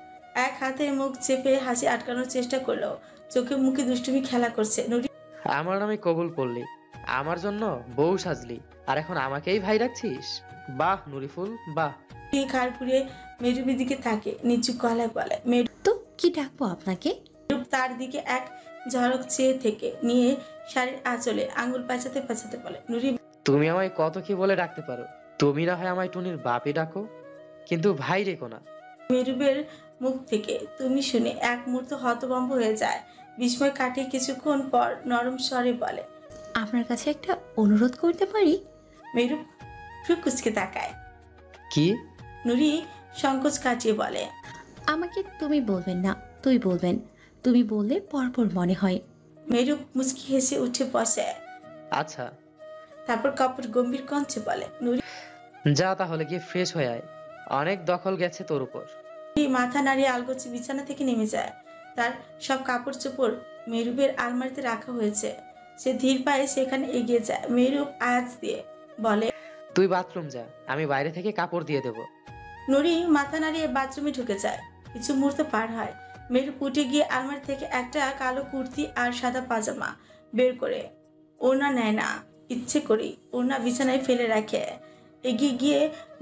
এক হাতে মুখ চেপে হাসি আটকানোর চেষ্টা করলো, চোখে মুখে দুষ্টুমি খেলা করছে। নুরি আমার নামে কবুল পড়লি, আমার জন্য বউ সাজলি, আর এখন আমাকেই ভাই রাখছিস? বাহ নুরিফুল, বাহ। ঘাড় ঘুরিয়ে মেহরুবের দিকে তাকে নিচু গলায় বলে, তো কি ডাকবো আপনাকে? মেহরুব তার দিকে এক ঝলক চেয়ে থেকে নিয়ে শাড়ির আঁচলে আঙুল পাচাতে পাচাতে বলে, নুরি তুমি আমায় কত কি বলে ডাকতে পারো। তুমি না হয় আমায় টুনির বাপে ডাকো, কিন্তু ভাই রেখো না। মেহরুবের মুখ থেকে তুমি শুনে এক মুহূর্ত হতভম্ব হয়ে যায়। বিস্ময় কাটিয়ে কিছুক্ষণ পর নরম স্বরে বলে, আপনার কাছে একটা অনুরোধ করতে পারি? মেহরুব ফুসকুচকে তাকায়। কি? নুরি সংকোচ কাটিয়ে বলে, আমাকে তুমি বলবেন না, তুই বলবেন। তুমি বললে পরপর মনে হয়। মেহরুব মুচকি হেসে উঠে বসে। আচ্ছা। তারপর কাপড় গম্ভীর কণ্ঠে বলে, নুরি যা তাহলে গিয়ে ফ্রেশ হয়ে আয়, অনেক দখল গেছে তোর উপর। মাথা নাড়িয়ে আলগোছে বিছানা থেকে নেমে যায়। তার সব কাপড় চোপড় মেহরুবের আলমারিতে রাখা হয়েছে। সে ধীর পায়ে সেখানে এগিয়ে যায়। মেহরুব আয়াত দিয়ে বলে, তুই বাথরুম যা, আমি বাইরে থেকে কাপড় দিয়ে দেবো। নুরি মাথা নাড়িয়ে বাথরুমে ঢুকে যায়। কিছু মুহূর্ত পার হয়। মেহরুব উঠে গিয়ে আলমারি থেকে একটা কালো কুর্তি আর সাদা পাজামা বের করে ওড়না নেয় না, ইচ্ছে করেই ওড়না বিছানায় ফেলে রাখে। এগিয়ে গিয়ে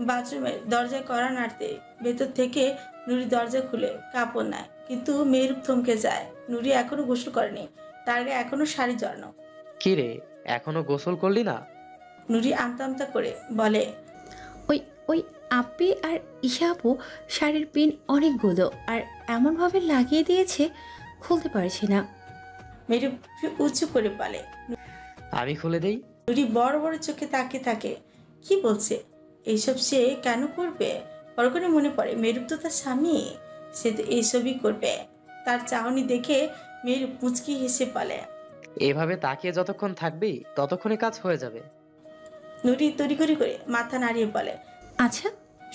বাথরুমের দরজায় কড়া নাড়তে ভেতর থেকে নুরি দরজা খুলে কাপড় নেয়, কিন্তু মেহরুব থমকে যায়। নুরি এখনো গোসল করেনি, তার গায়ে এখনো শাড়ি জড়ানো। কি রে, এখনো গোসল করলি না? নুরি আমতা আমতা করে বলে, ওই ওই আপি আর ঈশা আপু শাড়ির পিন অনেকগুলো আর এমনভাবে লাগিয়ে দিয়েছে খুলতে পারছি না। মেরু উঁচু করে বলে। আমি খুলে দেই। নুরি বড় বড় চোখে তাকিয়ে থাকে। কি বলছে? এইসব সে কেন করবে? পরক্ষণে মনে পড়ে মেরুপ তো তার স্বামী, সে তো এইসবই করবে। তার চাহনি দেখে মেরুপ মুচকি হেসে বলে। এভাবে তাকিয়ে যতক্ষণ থাকবি ততক্ষণে কাজ হয়ে যাবে। নুরি তড়িঘড়ি করে মাথা নাড়িয়ে বলে। আচ্ছা।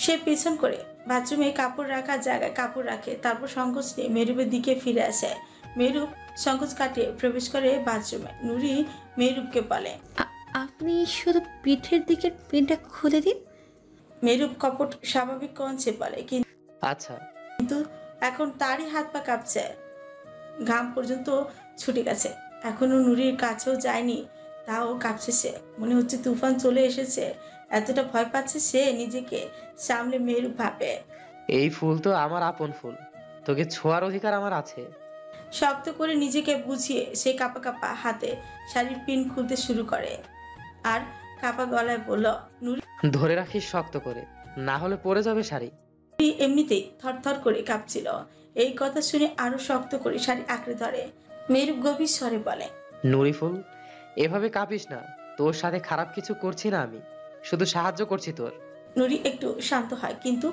সে পেছন করে বাথরুমে কাপড় রাখার জায়গায় কাপড় রাখে, তারপর সংকোচ নিয়ে মেরুপের দিকে ফিরে আসে। মেরুপ সংকোচ কাটিয়ে প্রবেশ করে বাথরুমে। নুরি মেরুপকে বলে, আপনি শুধু পিঠের দিকের পিনটা খুলে দিন। মেরুপ কপট স্বাভাবিক কঞ্চে বলে। আচ্ছা। কিন্তু এখন তারই হাত পা কাঁপছে, ঘাম পর্যন্ত ছুটে গেছে। এখনো নুরির কাছেও যায়নি, তাও কাঁপছে সে। মনে হচ্ছে তুফান চলে এসেছে। এতটা ভয় পাচ্ছে সে নিজেকে সামলে। মেরুপ ভাবে, এই ফুল তো আমার আপন ফুল, তোকে ছোঁয়ার অধিকার আমার আছে। শক্ত করে নিজেকে বুঝিয়ে সে কাঁপা কাঁপা হাতে শাড়ির পিন খুলতে শুরু করে আর কাঁপা গলায় বলল, নুরি ধরে রাখিস শক্ত করে, না হলে পড়ে যাবে শাড়ি। এমনিতেই থরথর করে কাঁপছিল, এই কথা শুনে আরো শক্ত করে শাড়ি আঁকড়ে ধরে। মেরুপ গভীর স্বরে বলে, নুরি ফুল, এভাবে কাঁপিস না, তোর সাথে খারাপ কিছু করছি না, আমি শুধু সাহায্য করছি তোর। নুরি একটু শান্ত হয়, কিন্তু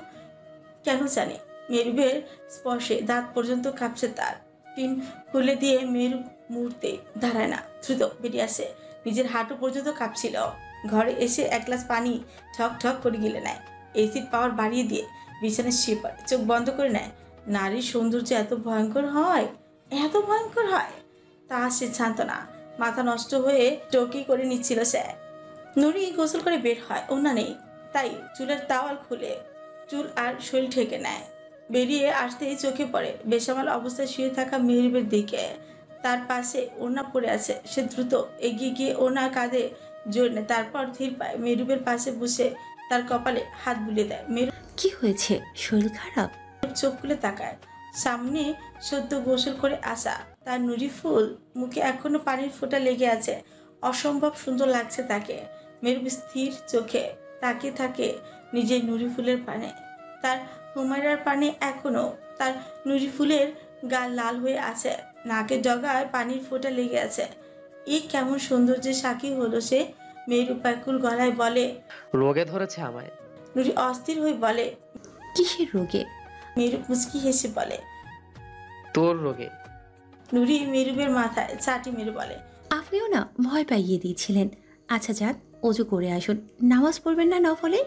কেন জানে মেরুবের স্পর্শে দাঁত পর্যন্ত কাঁপছে তার। পিন খুলে দিয়ে মেরুব মুহূর্তে দাঁড়ায় না, দ্রুত বেরিয়ে আসে। নিজের হাঁটু পর্যন্ত কাঁপছিল। ঘরে এসে এক গ্লাস পানি ঠক ঠক করে গিলে নেয়। এসির পাওয়ার বাড়িয়ে দিয়ে বিছানায় শুয়ে পড়ে, চোখ বন্ধ করে নেয়। নারীর সৌন্দর্য এত ভয়ঙ্কর হয়, এত ভয়ঙ্কর হয়, তা সে জানত না। মাথা নষ্ট হয়ে টকি করে নিচ্ছিল সে। নুরি গোসল করে বের হয়, ওনা নেই, তাই চুলের তাওয়াল খুলে চুল আর শরীর ঢেকে নেয়। বেরিয়ে আসতেই চোখে পড়ে বেসামাল অবস্থায় শুয়ে থাকা মেহরুবের দিকে। তার পাশে ওনা পড়ে আছে। সে দ্রুত এগিয়ে গিয়ে ওনা কাঁধে জোর নেয়, তারপর ধীর পায় মেহরুবের পাশে বসে তার কপালে হাত বুলিয়ে দেয়। মেহরুব কি হয়েছে? শরীর খারাপ? চোখ খুলে তাকায়। সামনে সদ্য গোসল করে আসা তার নুরি ফুল, মুখে এখনো পানির ফোঁটা লেগে আছে। অসম্ভব সুন্দর লাগছে তাকে। মেহরুব স্থির চোখে তাকিয়ে থাকে নিজের নুরি ফুলের পানে। তার হুমায়রার পানে এখনো তার নুরি ফুলের গাল লাল হয়ে আছে, নাকের ডগায় পানির ফোঁটা লেগে আছে। এই কেমন সৌন্দর্যের সাক্ষী হলো সে। মেহরুব ব্যাকুল গলায় বলে, রোগে ধরেছে আমায়। নুরি অস্থির হয়ে বলে, কিসের রোগে? মেহরুব মুচকি হেসে বলে, তোর রোগে। নুরি মেহরুবের মাথায় চাটি মেরে বলে, আপনিও না ভয় পাইয়ে দিয়েছিলেন। আচ্ছা যান, অজু করে আসুন, নামাজ পড়বেন না নফলে?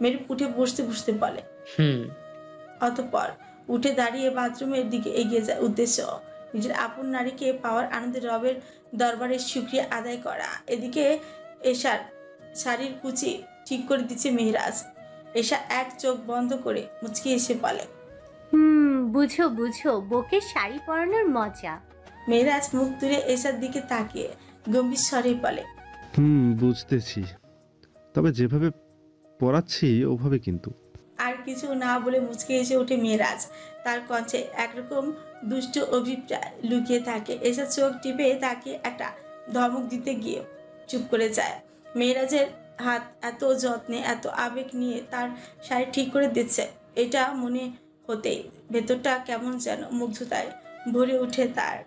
মেহরুব উঠে বসতে বসতে বলে। অতঃপর উঠে দাঁড়িয়ে বাথরুমের দিকে এগিয়ে যায়। উদ্দেশ্য নিজের আপন নারীকে পাওয়ার আনন্দে রবের দরবারে শুকরিয়া আদায় করা। এদিকে এশার শাড়ির কুচি ঠিক করে দিচ্ছে মেহরাজ। এশা এক চোখ বন্ধ করে মুচকি এসে বলে, বুঝো বুঝো বউকে শাড়ি পরানোর মজা। মেহরাজ মুখ তুলে এশার দিকে তাকিয়ে গম্ভীর স্বরে বলে, বুঝতেছি, তবে যেভাবে পড়াচ্ছি ওভাবে কিন্তু। আর কিছু না বলে মুচকে এসে ওঠে মেহরাজ। তার কণ্ঠে একরকম দুষ্ট অভিপ্রায় লুকিয়ে থাকে। এসে চোখ টিপে তাকিয়ে একটা ধমক দিতে গিয়ে চুপ করে যায়। মেহরাজের হাত এত যত্নে এত আবেগ নিয়ে তার শাড়ি ঠিক করে দিচ্ছে, এটা মনে হতেই ভেতরটা কেমন যেন মুগ্ধতায় ভরে উঠে তার।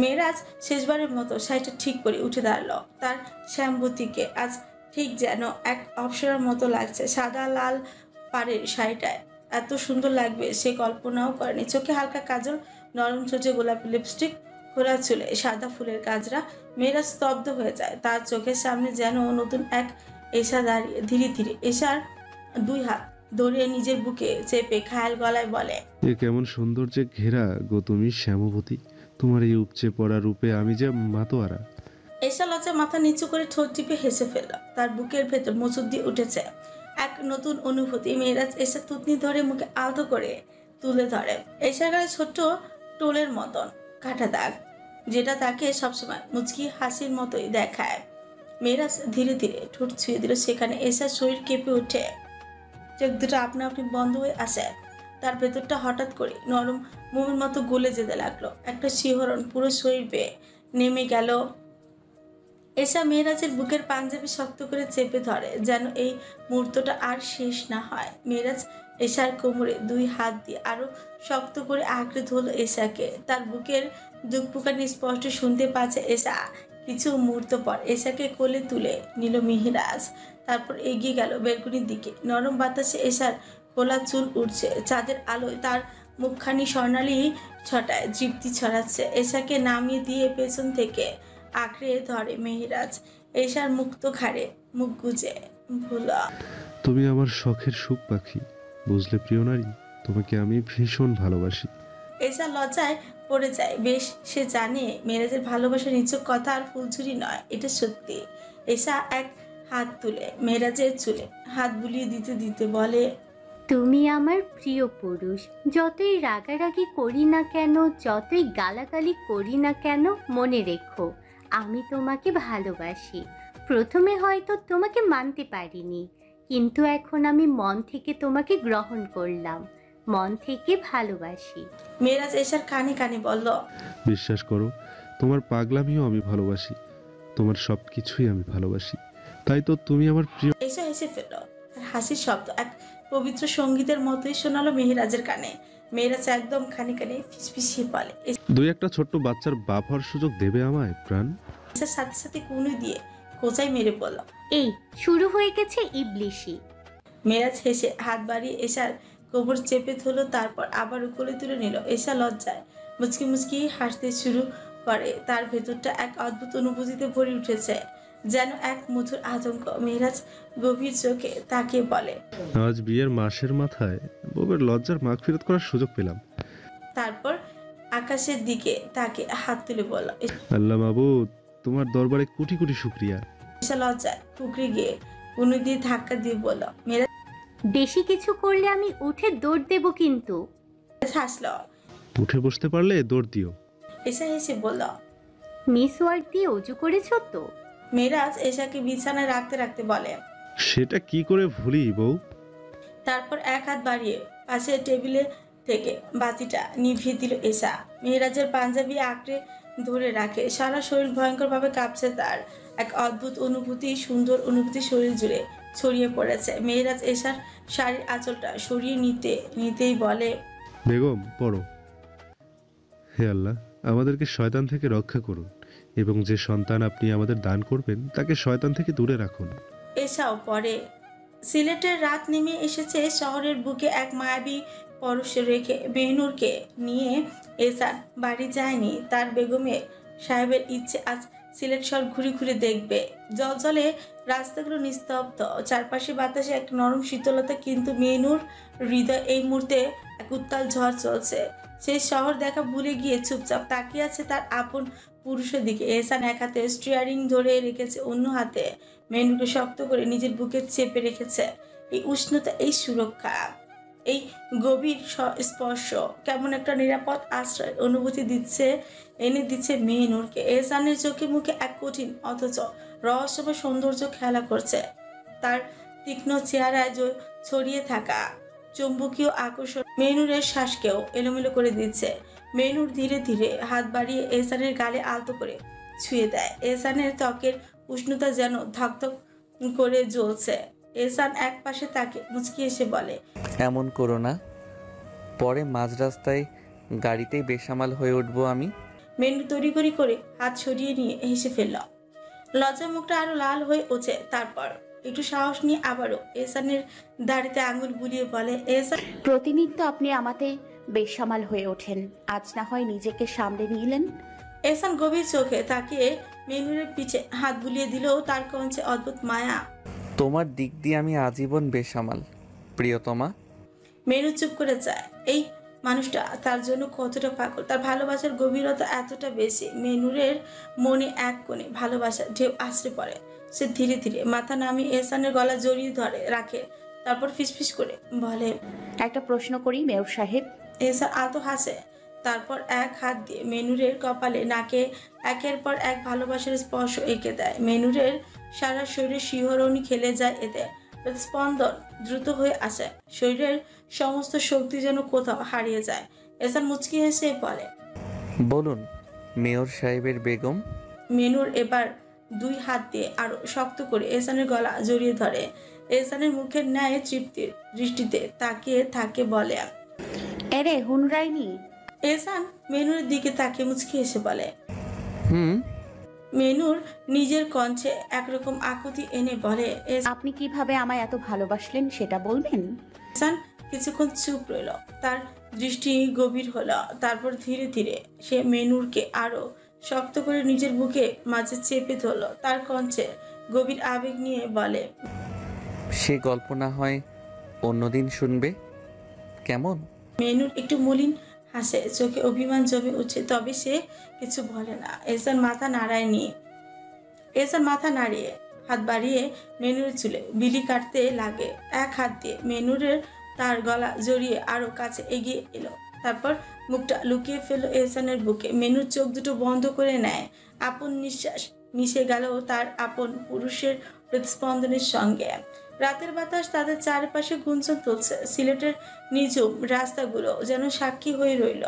মেহরাজ শেষবারের মতো শাড়িটা ঠিক করে উঠে দাঁড়ালো। তার শ্যামবতীকে আজ ঠিক যেন এক অপ্সরার মতো লাগছে। সাদা লাল পাড়ের শাড়িটায় এত সুন্দর লাগবে সে কল্পনাও করেনি। চোখে হালকা কাজল, নরম ছোটে গোলাপি লিপস্টিক, খোলা চুলে সাদা ফুলের গাজরা। মেয়েরাজ স্তব্ধ হয়ে যায়। তার চোখের সামনে যেন নতুন এক এশা দাঁড়িয়ে। ধীরে ধীরে এশার দুই হাত ধরিয়ে নিজের বুকে চেপে খায়াল গলায় বলে, এ কেমন সৌন্দর্যে ঘেরা গো তুমি শ্যামবতী, তোমার এই উপচে পড়া রূপে আমি যে মাতোয়ারা। এশা লজ্জা মাথা নিচু করে ঠোঁট টিপে হেসে ফেলল। তার বুকের ভেতর মোচড় দিয়ে উঠেছে এক নতুন অনুভূতি। মেয়েরাজ এশা তুতনি ধরে মুখে আলতো করে তুলে ধরে। এশার গায়ে ছোট্ট টোলের মতন কাটা দাগ, যেটা তাকে সবসময় মুচকি হাসির মতোই দেখায়। মেয়েরাজ ধীরে ধীরে ঠোঁট ছুঁয়ে দিল সেখানে। এশার শরীর কেঁপে ওঠে, চোখ দুটো আপনা আপনি বন্ধ হয়ে আসে। তার ভেতরটা হঠাৎ করে নরম মোমের মতো গলে যেতে লাগলো। একটা শিহরণ পুরো শরীর বেয়ে নেমে গেল এসা মেয়েরাজের বুকের পাঞ্জাবি শক্ত করে চেপে ধরে যেন এই মুহূর্তটা আর শেষ না হয়। মেয়েরাজ এশার কোমরে 2 হাত দিয়ে আরো শক্ত করে আঁকড়ে ধরল এশাকে। তার বুকের দুঃখপুকানি স্পষ্ট শুনতে পাচ্ছে এশা। কিছু মুহূর্ত পর এশাকে কোলে তুলে নিল মেহেরাজ। তারপর এগিয়ে গেল বেলকনির দিকে। নরম বাতাসে এশার খোলা চুল উঠছে, চাঁদের আলোয় তার মুখখানি স্বর্ণালী ছটায় তৃপ্তি ছড়াচ্ছে। এশাকে নামিয়ে দিয়ে পেছন থেকে আঁকড়ে ধরে মেহেরাজ। এশার মুক্ত ঘাড়ে মুখ গুজে বলল, তুমি আমার শখের সুখ পাখি, বুঝলে প্রিয় নারী, তোমাকে আমি ভীষণ ভালোবাসি। এশা লজ্জায় পড়ে যায়। বেশ সে জানে মেহেরাজের ভালোবাসা নিছক কথা আর ফুলঝুরি নয়, এটা সত্যি। এশা এক হাত তুলে মেহেরাজের চুলে হাত বুলিয়ে দিতে দিতে বলে, তুমি আমার প্রিয় পুরুষ। যতই রাগারাগি করি না কেন, যতই গালাগালি করি না কেন, মনে রেখো আমি তোমাকে ভালোবাসি। প্রথমে হয়তো তোমাকে মানতে পারিনি, কিন্তু এখন আমি মন থেকে তোমাকে গ্রহণ করলাম, মন থেকে ভালোবাসি। মেহেরাজ এশার কানে কানে বলল, বিশ্বাস করো, তোমার পাগলামিও আমি ভালোবাসি, তোমার সব কিছুই আমি ভালোবাসি, তাই তো তুমি আমার প্রিয়। এশা হেসে ফেলল। তার হাসির শব্দ এক পবিত্র সঙ্গীতের মতোই শোনালো মেহেরাজের কানে। মেহেরাজ একদম খানে খানে ফিসফিসিয়ে বলে, 2-1টা ছোট্ট বাচ্চার বাপ হওয়ার সুযোগ দেবে আমায় প্রাণ? এশার সাথে সাথে কুনু দিয়ে কোচাই মেরে বলল। এই শুরু হয়ে গেছে ইবলিশি। মেহেরাজ হেসে হাত বাড়িয়ে এশার কোমর চেপে ধরল, তারপর আবার কোলে তুলে নিল। এশা লজ্জায় মুচকি মুচকি হাসতে শুরু করে। তার ভেতরটা এক অদ্ভুত অনুভূতিতে ভরে উঠেছে, যেন এক মধুর আতঙ্ক। মেহেরাজ গভীর চোখে তাকিয়ে বলে, আজ বিয়ের মাসের মাথায় বউয়ের লজ্জার মাগফিরাত করার সুযোগ পেলাম। তারপর আকাশের দিকে তাকে হাত তুলে বলল। আল্লাহ মাবুদ, তোমার দরবারে কোটি কোটি শুকরিয়া। এশা লজ্জায় কুকড়ে গিয়ে কুনু দিয়ে ধাক্কা দিয়ে বলল। মেহেরাজ বেশি কিছু করলে আমি উঠে দৌড় দেব কিন্তু। হাসল। উঠে বসতে পারলে দৌড় দিও। এশা হেসে বলল। মিস ওয়ার্ক দিয়ে অজু করেছো তো? মেহেরাজ এশাকে বিছানায় রাখতে রাখতে বলে। সেটা কি করে ভুলি বউ? তারপর এক হাত বাড়িয়ে পাশে টেবিলে থেকে বাতিটা নিভিয়ে দিল এশা। মেহেরাজের পাঞ্জাবি আঁকড়ে ধরে রাখে। সারা শরীর ভয়ঙ্করভাবে কাঁপছে তার। এক অদ্ভুত অনুভূতি, সুন্দর অনুভূতি শরীর জুড়ে ছড়িয়ে পড়েছে। মেহেরাজ এশার শাড়ির আঁচলটা সরিয়ে নিতেই বলে, বেগম পড়ো। হে আল্লাহ, আমাদেরকে শয়তান থেকে রক্ষা করুন এবং যে সন্তান আপনি আমাদের দান করবেন তাকে শয়তান থেকে দূরে রাখুন। এশাও পরে। সিলেটের রাত নেমে এসেছে। শহরের বুকে এক মায়াবী পরশ রেখে মেহনুরকে নিয়ে এশার বাড়ি যায়নি। তার বেগমের সাহেবের ইচ্ছে আজ সিলেট শহর ঘুরে ঘুরে দেখবে। জলজলে রাস্তাগুলো নিস্তব্ধ, চারপাশে বাতাসে একটা নরম শীতলতা, কিন্তু মেহনুর হৃদয় এই মুহূর্তে এক উত্তাল ঝড় চলছে। সেই শহর দেখা ভুলে গিয়ে চুপচাপ তাকিয়ে আছে তার আপন পুরুষের দিকে। এহসান এক হাতে স্টিয়ারিং ধরে রেখেছে, অন্য হাতে মেহনুরকে শক্ত করে নিজের বুকে চেপে রেখেছে। এই উষ্ণতা, এই সুরক্ষা, এই গভীর স্পর্শ কেমন একটা নিরাপদ আশ্রয় অনুভূতি এনে দিচ্ছে মেহনুরকে। এহসানের চোখে মুখে এক কঠিন অথচ রহস্যময় সৌন্দর্য খেলা করছে। তার তীক্ষ্ণ চেহারায় ছড়িয়ে থাকা চুম্বকীয় আকর্ষণ মেহনুরের শ্বাসকেও এলোমেলো করে দিচ্ছে। মেহনুর ধীরে ধীরে হাত বাড়িয়ে এহসানের গালে আলতো করে ছুঁয়ে দেয়। এহসানের ত্বকের উষ্ণতা যেন ধকধক করে জ্বলছে। এহসান এক পাশে তাকে মুচকি এসে বলে, এমন করো না, পরে মাঝ রাস্তায় গাড়িতেই বেসামাল হয়ে উঠবো আমি। মেহনুর তড়িঘড়ি করে হাত সরিয়ে নিয়ে হেসে ফেলল। লজ্জা মুখটা আরো লাল হয়ে ওঠে। তারপর একটু সাহস নিয়ে আবারও এহসানের দাড়িতে আঙুল বুলিয়ে বলে, এহসান, প্রতিনিত্য আপনি আমাতে বেসামাল হয়ে ওঠেন, আজ না হয় নিজেকে সামলে নিলেন। এহসান গভীর চোখে তাকিয়ে মেহনুরের পিছে হাত বুলিয়ে দিলেও তার কঞ্চে অদ্ভুত মায়া। তোমার দিক দিয়ে আমি আজীবন বেসামাল প্রিয়তমা। মেহনুর চুপ করে যায়। এই মানুষটা তার জন্য কতটা পাগল, তার ভালোবাসার গভীরতা এতটা বেশি। মেহনুরের মনে এক কোণে ভালোবাসার ঢেউ আছড়ে পড়ে। সে ধীরে ধীরে মাথা নামিয়ে এহসানের গলা জড়িয়ে ধরে রাখে, তারপর ফিসফিস করে বলে, একটা প্রশ্ন করি মেয়র সাহেব? এহসান আলতো হাসে, তারপর এক হাত দিয়ে মেহনুরের কপালে নাকে একের পর এক ভালোবাসার স্পর্শ এঁকে দেয়। মেহনুরের সারা শরীরে শিহরণই খেলে যায় এতে। স্পন্দন দ্রুত হয়ে আসে, শরীরের সমস্ত শক্তি যেন কোথাও হারিয়ে যায়। এহসান মুচকি হেসে বলে, বলুন মেয়র সাহেবের বেগম। মেনুর এবার দুই হাত দিয়ে আরো শক্ত করে এহসানের গলা জড়িয়ে ধরে। এহসানের মুখের ন্যায় তৃপ্তির দৃষ্টিতে তাকিয়ে থাকে বলে, এরে হুনরাইনি। এহসান মেনুরের দিকে তাকিয়ে মুচকি এসে বলে। হুম। মেনুর নিজের কণ্ঠে একরকম আকুতি এনে বলে, আপনি কিভাবে আমায় এত ভালোবাসলেন সেটা বলবেন? এহসান কিছুক্ষণ চুপ রইল, তার দৃষ্টি গভীর হলো। তারপর ধীরে ধীরে সে মেনুরকে আরো শক্ত করে নিজের বুকে মাঝে চেপে ধরলো। তার কণ্ঠে গভীর আবেগ নিয়ে বলে, সে গল্প না হয় অন্যদিন শুনবে, কেমন? মেনুর একটু মলিন হাসে, চোখে অভিমান জমে উঠছে, তবে সে কিছু বলে না। এহসান মাথা নাড়িয়ে হাত বাড়িয়ে মেনুরের চুলে বিলি কাটতে লাগে। এক হাত দিয়ে মেনুরের তার গলা জড়িয়ে আরো কাছে এগিয়ে এলো। তারপর মুখটা লুকিয়ে ফেললো এহসানের বুকে। মেনুর চোখ দুটো বন্ধ করে নেয়। আপন নিঃশ্বাস মিশে গেল তার আপন পুরুষের হৃদস্পন্দনের সঙ্গে। রাতের বাতাস তাদের চারপাশে গুঞ্জন তুলছে। সিলেটের নিঝুম রাস্তাগুলো যেন সাক্ষী হয়ে রইল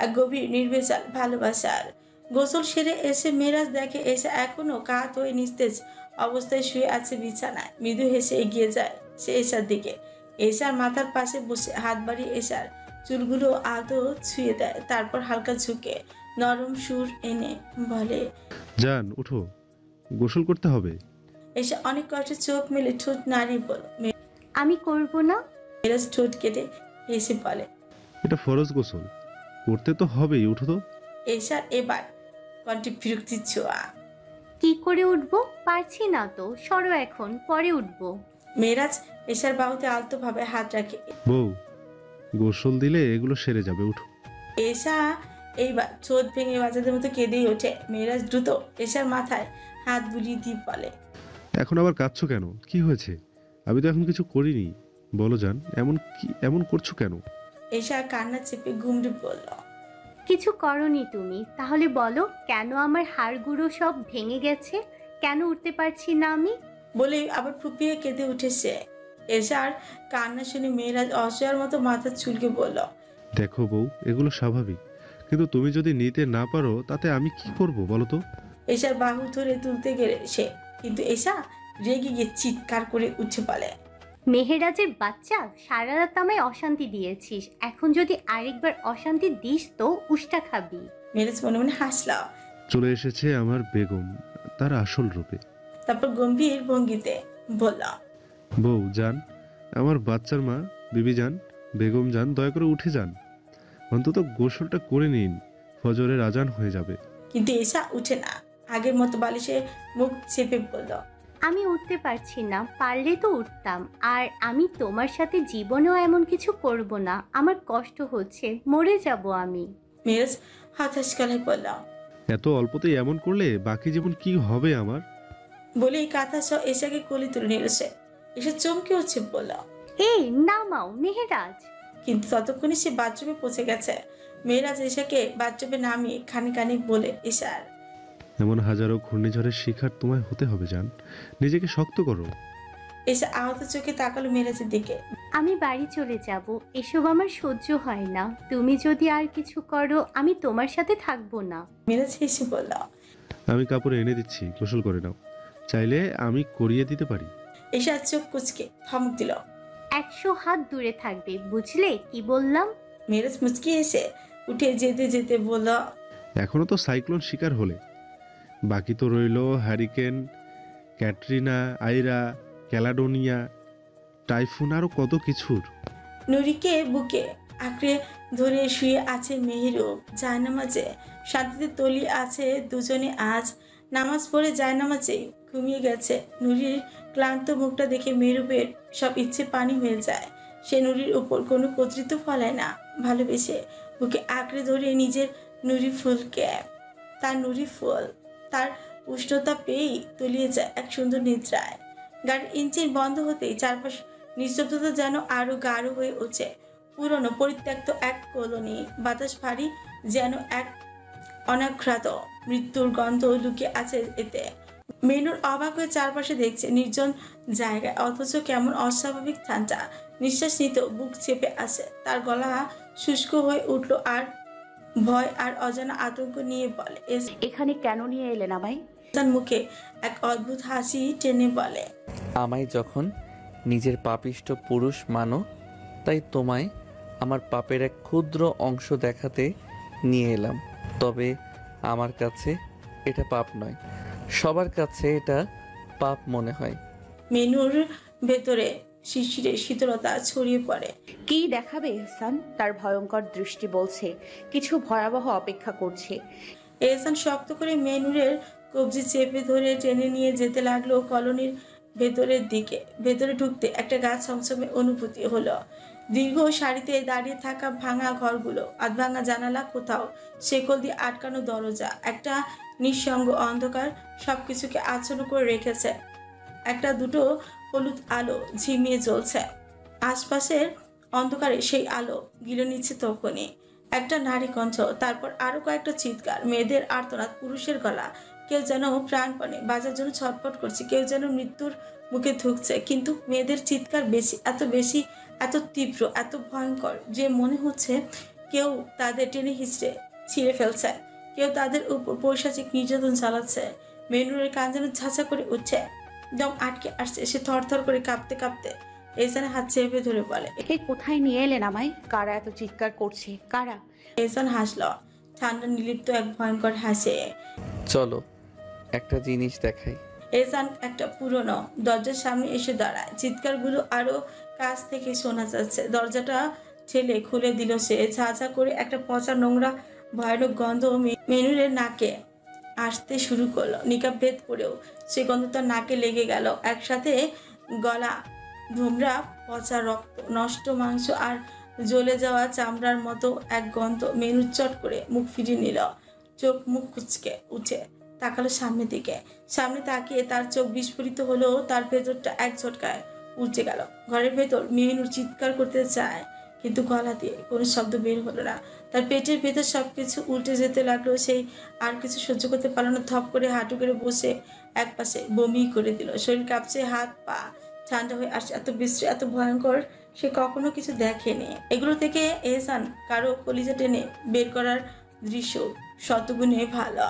এক গভীর নির্বেচাল ভালোবাসার। গোসল সেরে এসে মেরাজ দেখে এসে এখনো কাত হয়ে নিস্তেজ অবস্থায় শুয়ে আছে বিছানায়। মৃদু হেসে এগিয়ে যায় সে এশার দিকে। এশার মাথার পাশে বসে হাত বাড়িয়ে এশার চুলগুলো আদৌ ছুঁয়ে দেয়। তারপর হালকা ঝুঁকে নরম সুর এনে বলে, জান উঠো, গোসল করতে হবে। এসে অনেক কষ্টে চোখ মেলে ঠোঁট নাড়িয়ে বল। আমি করব না। মেরাজ ঠোঁট কেটে হেসে বলে, এটা ফরজ গোসল, করতে তো হবেই, উঠো তো। এশার এবার কণ্ঠে বিরক্তির ছোঁয়া। কি করে উঠবো? পারছি না তো, সরো এখন, পরে উঠবো। মেরাজ এশার বাহুতে আলতো ভাবে হাত রাখে। বউ, গোসল দিলে এগুলো সেরে যাবে, উঠো। এশা এইবার ঠোঁট ভেঙে বাজাদের মতো কেঁদেই ওঠে। মেরাজ দ্রুত এশার মাথায় হাত বুলিয়ে দিয়ে বলে, এখন আবার কাঁদছো কেন? কি হয়েছে? আমি তো এখন কিছু করিনি, বলো জান, এমন করছো কেন? এশা কান্না চেপে গুমড়ে বলল, কিছু করনি তুমি, তাহলে বলো কেন আমার হাড়গুলো সব ভেঙে গেছে, কেন উঠতে পারছি না আমি? বলেই আবার ফুপিয়ে কেঁদে উঠেছে। এশার কান্না শুনে মেয়েরাজ অসহায়ের মতো মাথা চুলকে বলল, দেখো বউ, এগুলো স্বাভাবিক, কিন্তু তুমি যদি নিতে না পারো তাতে আমি কি করব বলো তো? এশার বাহু ধরে তুলতে গেলে সে, কিন্তু এশা রেগে গিয়ে চিৎকার করে উঠে বলে, মেহেরাজের বাচ্চা, সারা রাত আমায় অশান্তি দিয়েছিস, এখন যদি আরেকবার অশান্তি দিস তো উষ্টা খাবি। মেরাজ মনে মনে হাসলা। চলে এসেছে আমার বেগম তার আসল রূপে। তারপর গম্ভীর ভঙ্গিতে বলল, বউ জান, আমার বাচ্চার মা, বিবি জান, বেগম জান, দয়া করে উঠে যান, অন্তত গোসলটা করে নিন, ফজরের আজান হয়ে যাবে। কিন্তু এশা উঠে না। আগের মতো বালিশে মুখ চেপে বলল, আমি উঠতে পারছি না, পারলে তো উঠতাম। আর আমি তোমার সাথে জীবনেও এমন কিছু করব না, আমার কষ্ট হচ্ছে, মরে যাব আমি। মেরাজ হতাশ গলায় বলল, এত অল্পতেই এমন করলে বাকি জীবন কি হবে আমার? বলেই কাঁথা সহ এশাকে কোলে তুলে নিল সে। এসে চমকে উঠছে বলল, এই নামাও মেহেরাজ। কিন্তু ততক্ষণে সে বাথরুমে পৌঁছে গেছে। মেয়েরাজ এশাকে বাথরুমে নামিয়ে খানিক বলে, এশার এমন হাজারো ঘূর্ণিঝড়ের শিকার তোমায় হতে হবে জান, নিজেকে শক্ত করো। এসে আহত চোখে তাকালো মেয়েরাজের দিকে। আমি বাড়ি চলে যাব, এসব আমার সহ্য হয় না। তুমি যদি আর কিছু করো আমি তোমার সাথে থাকবো না। মেয়েরাজ হেসে বলল, আমি কাপড় এনে দিচ্ছি, গোসল করে নাও, চাইলে আমি করিয়ে দিতে পারি। এশার চোখ কুচকে ধমক দিল, 100 হাত দূরে থাকবে, বুঝলে কি বললাম? মেয়েরাজ মুচকি এসে উঠে যেতে যেতে বলল, এখনো তো সাইক্লোন শিকার হলে, বাকি তো রইল হ্যারিকেন, ক্যাটরিনা, আইরা, ক্যালাডোনিয়া, টাইফুন, আরো কত কিছুর। নুরিকে বুকে আঁকড়ে ধরে শুয়ে আছে মেহেরুব। জায়নামাজে শান্তিতে তলিয়ে আছে দুজনে। আজ নামাজ পড়ে জায়নামাজে ঘুমিয়ে গেছে। নুরির ক্লান্ত মুখটা দেখে মেহেরুবের সব ইচ্ছে পানি হয়ে যায়। সে নুরির উপর কোনো কর্তৃত্ব ফলায় না, ভালোবেসে বুকে আঁকড়ে ধরে নিজের নুরি ফুলকে। তার নুরি ফুল তার উষ্ণতা পেয়েই তলিয়ে যায় এক সুন্দর নিদ্রায়। গাড়ির ইঞ্জিন বন্ধ হতেই চারপাশ নিস্তব্ধতা যেন আরো গাঢ় হয়ে ওঠে। পুরনো পরিত্যক্ত এক কলোনি, বাতাস ভারী, যেন এক অনাঘ্রাত মৃত্যুর গন্ধ লুকিয়ে আছে এতে। মেনুর অবাক হয়ে চারপাশে দেখছে, নির্জন জায়গায় অথচ কেমন অস্বাভাবিক ঠান্ডা। নিঃশ্বাস নিতেও বুক চেপে আসে, তার গলা শুষ্ক হয়ে উঠল আর ভয় আর অজানা আতঙ্ক নিয়ে বলে। এখানে কেন নিয়ে এলেন আমায়? এহসান মুখে এক অদ্ভুত হাসি টেনে বলে, আমায় যখন নিজের পাপিষ্ঠ পুরুষ মানো, তাই তোমায় আমার পাপের এক ক্ষুদ্র অংশ দেখাতে নিয়ে এলাম। তবে আমার কাছে এটা পাপ নয়, সবার কাছে এটা পাপ মনে হয়। মেনুর ভেতরে শিশিরে শীতলতা ছড়িয়ে পড়ে। কি দেখাবে এহসান? তার ভয়ঙ্কর দৃষ্টি বলছে কিছু ভয়াবহ অপেক্ষা করছে। এহসান শক্ত করে মেনুরের কবজি চেপে ধরে টেনে নিয়ে যেতে লাগলো কলোনির ভেতরের দিকে। ভেতরে ঢুকতে একটা গা ছমছমে অনুভূতি হলো। দীর্ঘ সারিতে দাঁড়িয়ে থাকা ভাঙা ঘরগুলো, আধভাঙা জানালা, কোথাও শেকল দিয়ে আটকানো দরজা, একটা নিঃসঙ্গ অন্ধকার সবকিছুকে আচ্ছন্ন করে রেখেছে। একটা দুটো হলুদ আলো ঝিমিয়ে জ্বলছে। আশপাশের অন্ধকারে সেই আলো গিলে নিচ্ছে তখনই একটা নারী কণ্ঠ, তারপর আরো কয়েকটা চিৎকার, মেয়েদের আর্তনাদ, পুরুষের গলা। কেউ যেন প্রাণপণে বাজার জন্য ছটফট করছে, কেউ যেন মৃত্যুর মুখে ধুকছে। কিন্তু মেয়েদের চিৎকার বেশি, এত তীব্র, এত ভয়ঙ্কর যে মনে হচ্ছে কেউ তাদের টেনে হিঁচড়ে ছিঁড়ে ফেলছে, কেউ তাদের উপর পৈশাচিক নির্যাতন চালাচ্ছে। মেনুরের কান যেন ঝাঁঝা করে উঠছে, দম আটকে আসছে। সে থরথর করে কাঁপতে কাঁপতে এহসানের হাত চেপে ধরে বলে, কোথায় নিয়ে এলেন আমায়? কারা এত চিৎকার করছে? কারা? এহসান হাসল, ঠান্ডা নিলিপ্ত এক ভয়ঙ্কর হাসে। চলো একটা জিনিস দেখাই। এহসান একটা পুরনো দরজার সামনে এসে দাঁড়ায়। চিৎকারগুলো আরো কাছ থেকে শোনা যাচ্ছে। দরজাটা ঠেলে খুলে দিল সে। ঝাঁঝা করে একটা পচা নোংরা ভয়ানক গন্ধ মেনুরের নাকে আসতে শুরু করলো। নিকাব ভেদ করেও সে গন্ধ তার নাকে লেগে গেল। একসাথে গলা, ভোমরা, পচা রক্ত, নষ্ট মাংস আর জ্বলে যাওয়া চামড়ার মতো এক গন্ধ। মেনু চট করে মুখ ফিরিয়ে নিল, চোখ মুখ কুচকে উঠে তাকালো সামনের দিকে। সামনে তাকিয়ে তার চোখ বিস্ফোরিত হলো। তার ভেতরটা এক ঝটকায় উল্টে গেল। ঘরের ভেতর মেহনুর চিৎকার করতে চায়, কিন্তু গলা দিয়ে কোনো শব্দ বের হলো না। তার পেটের ভেতর সবকিছু উল্টে যেতে লাগলো। সেই আর কিছু সহ্য করতে পারল না। থপ করে হাঁটু করে বসে একপাশে বমি করে দিল। শরীর কাঁপছে, হাত পা ঠান্ডা হয়ে আসছে। এত বিশ্রী, এত ভয়ঙ্কর সে কখনো কিছু দেখেনি। এগুলো থেকে এহসান কারো কলিজা টেনে বের করার দৃশ্য শতগুণে ভালো।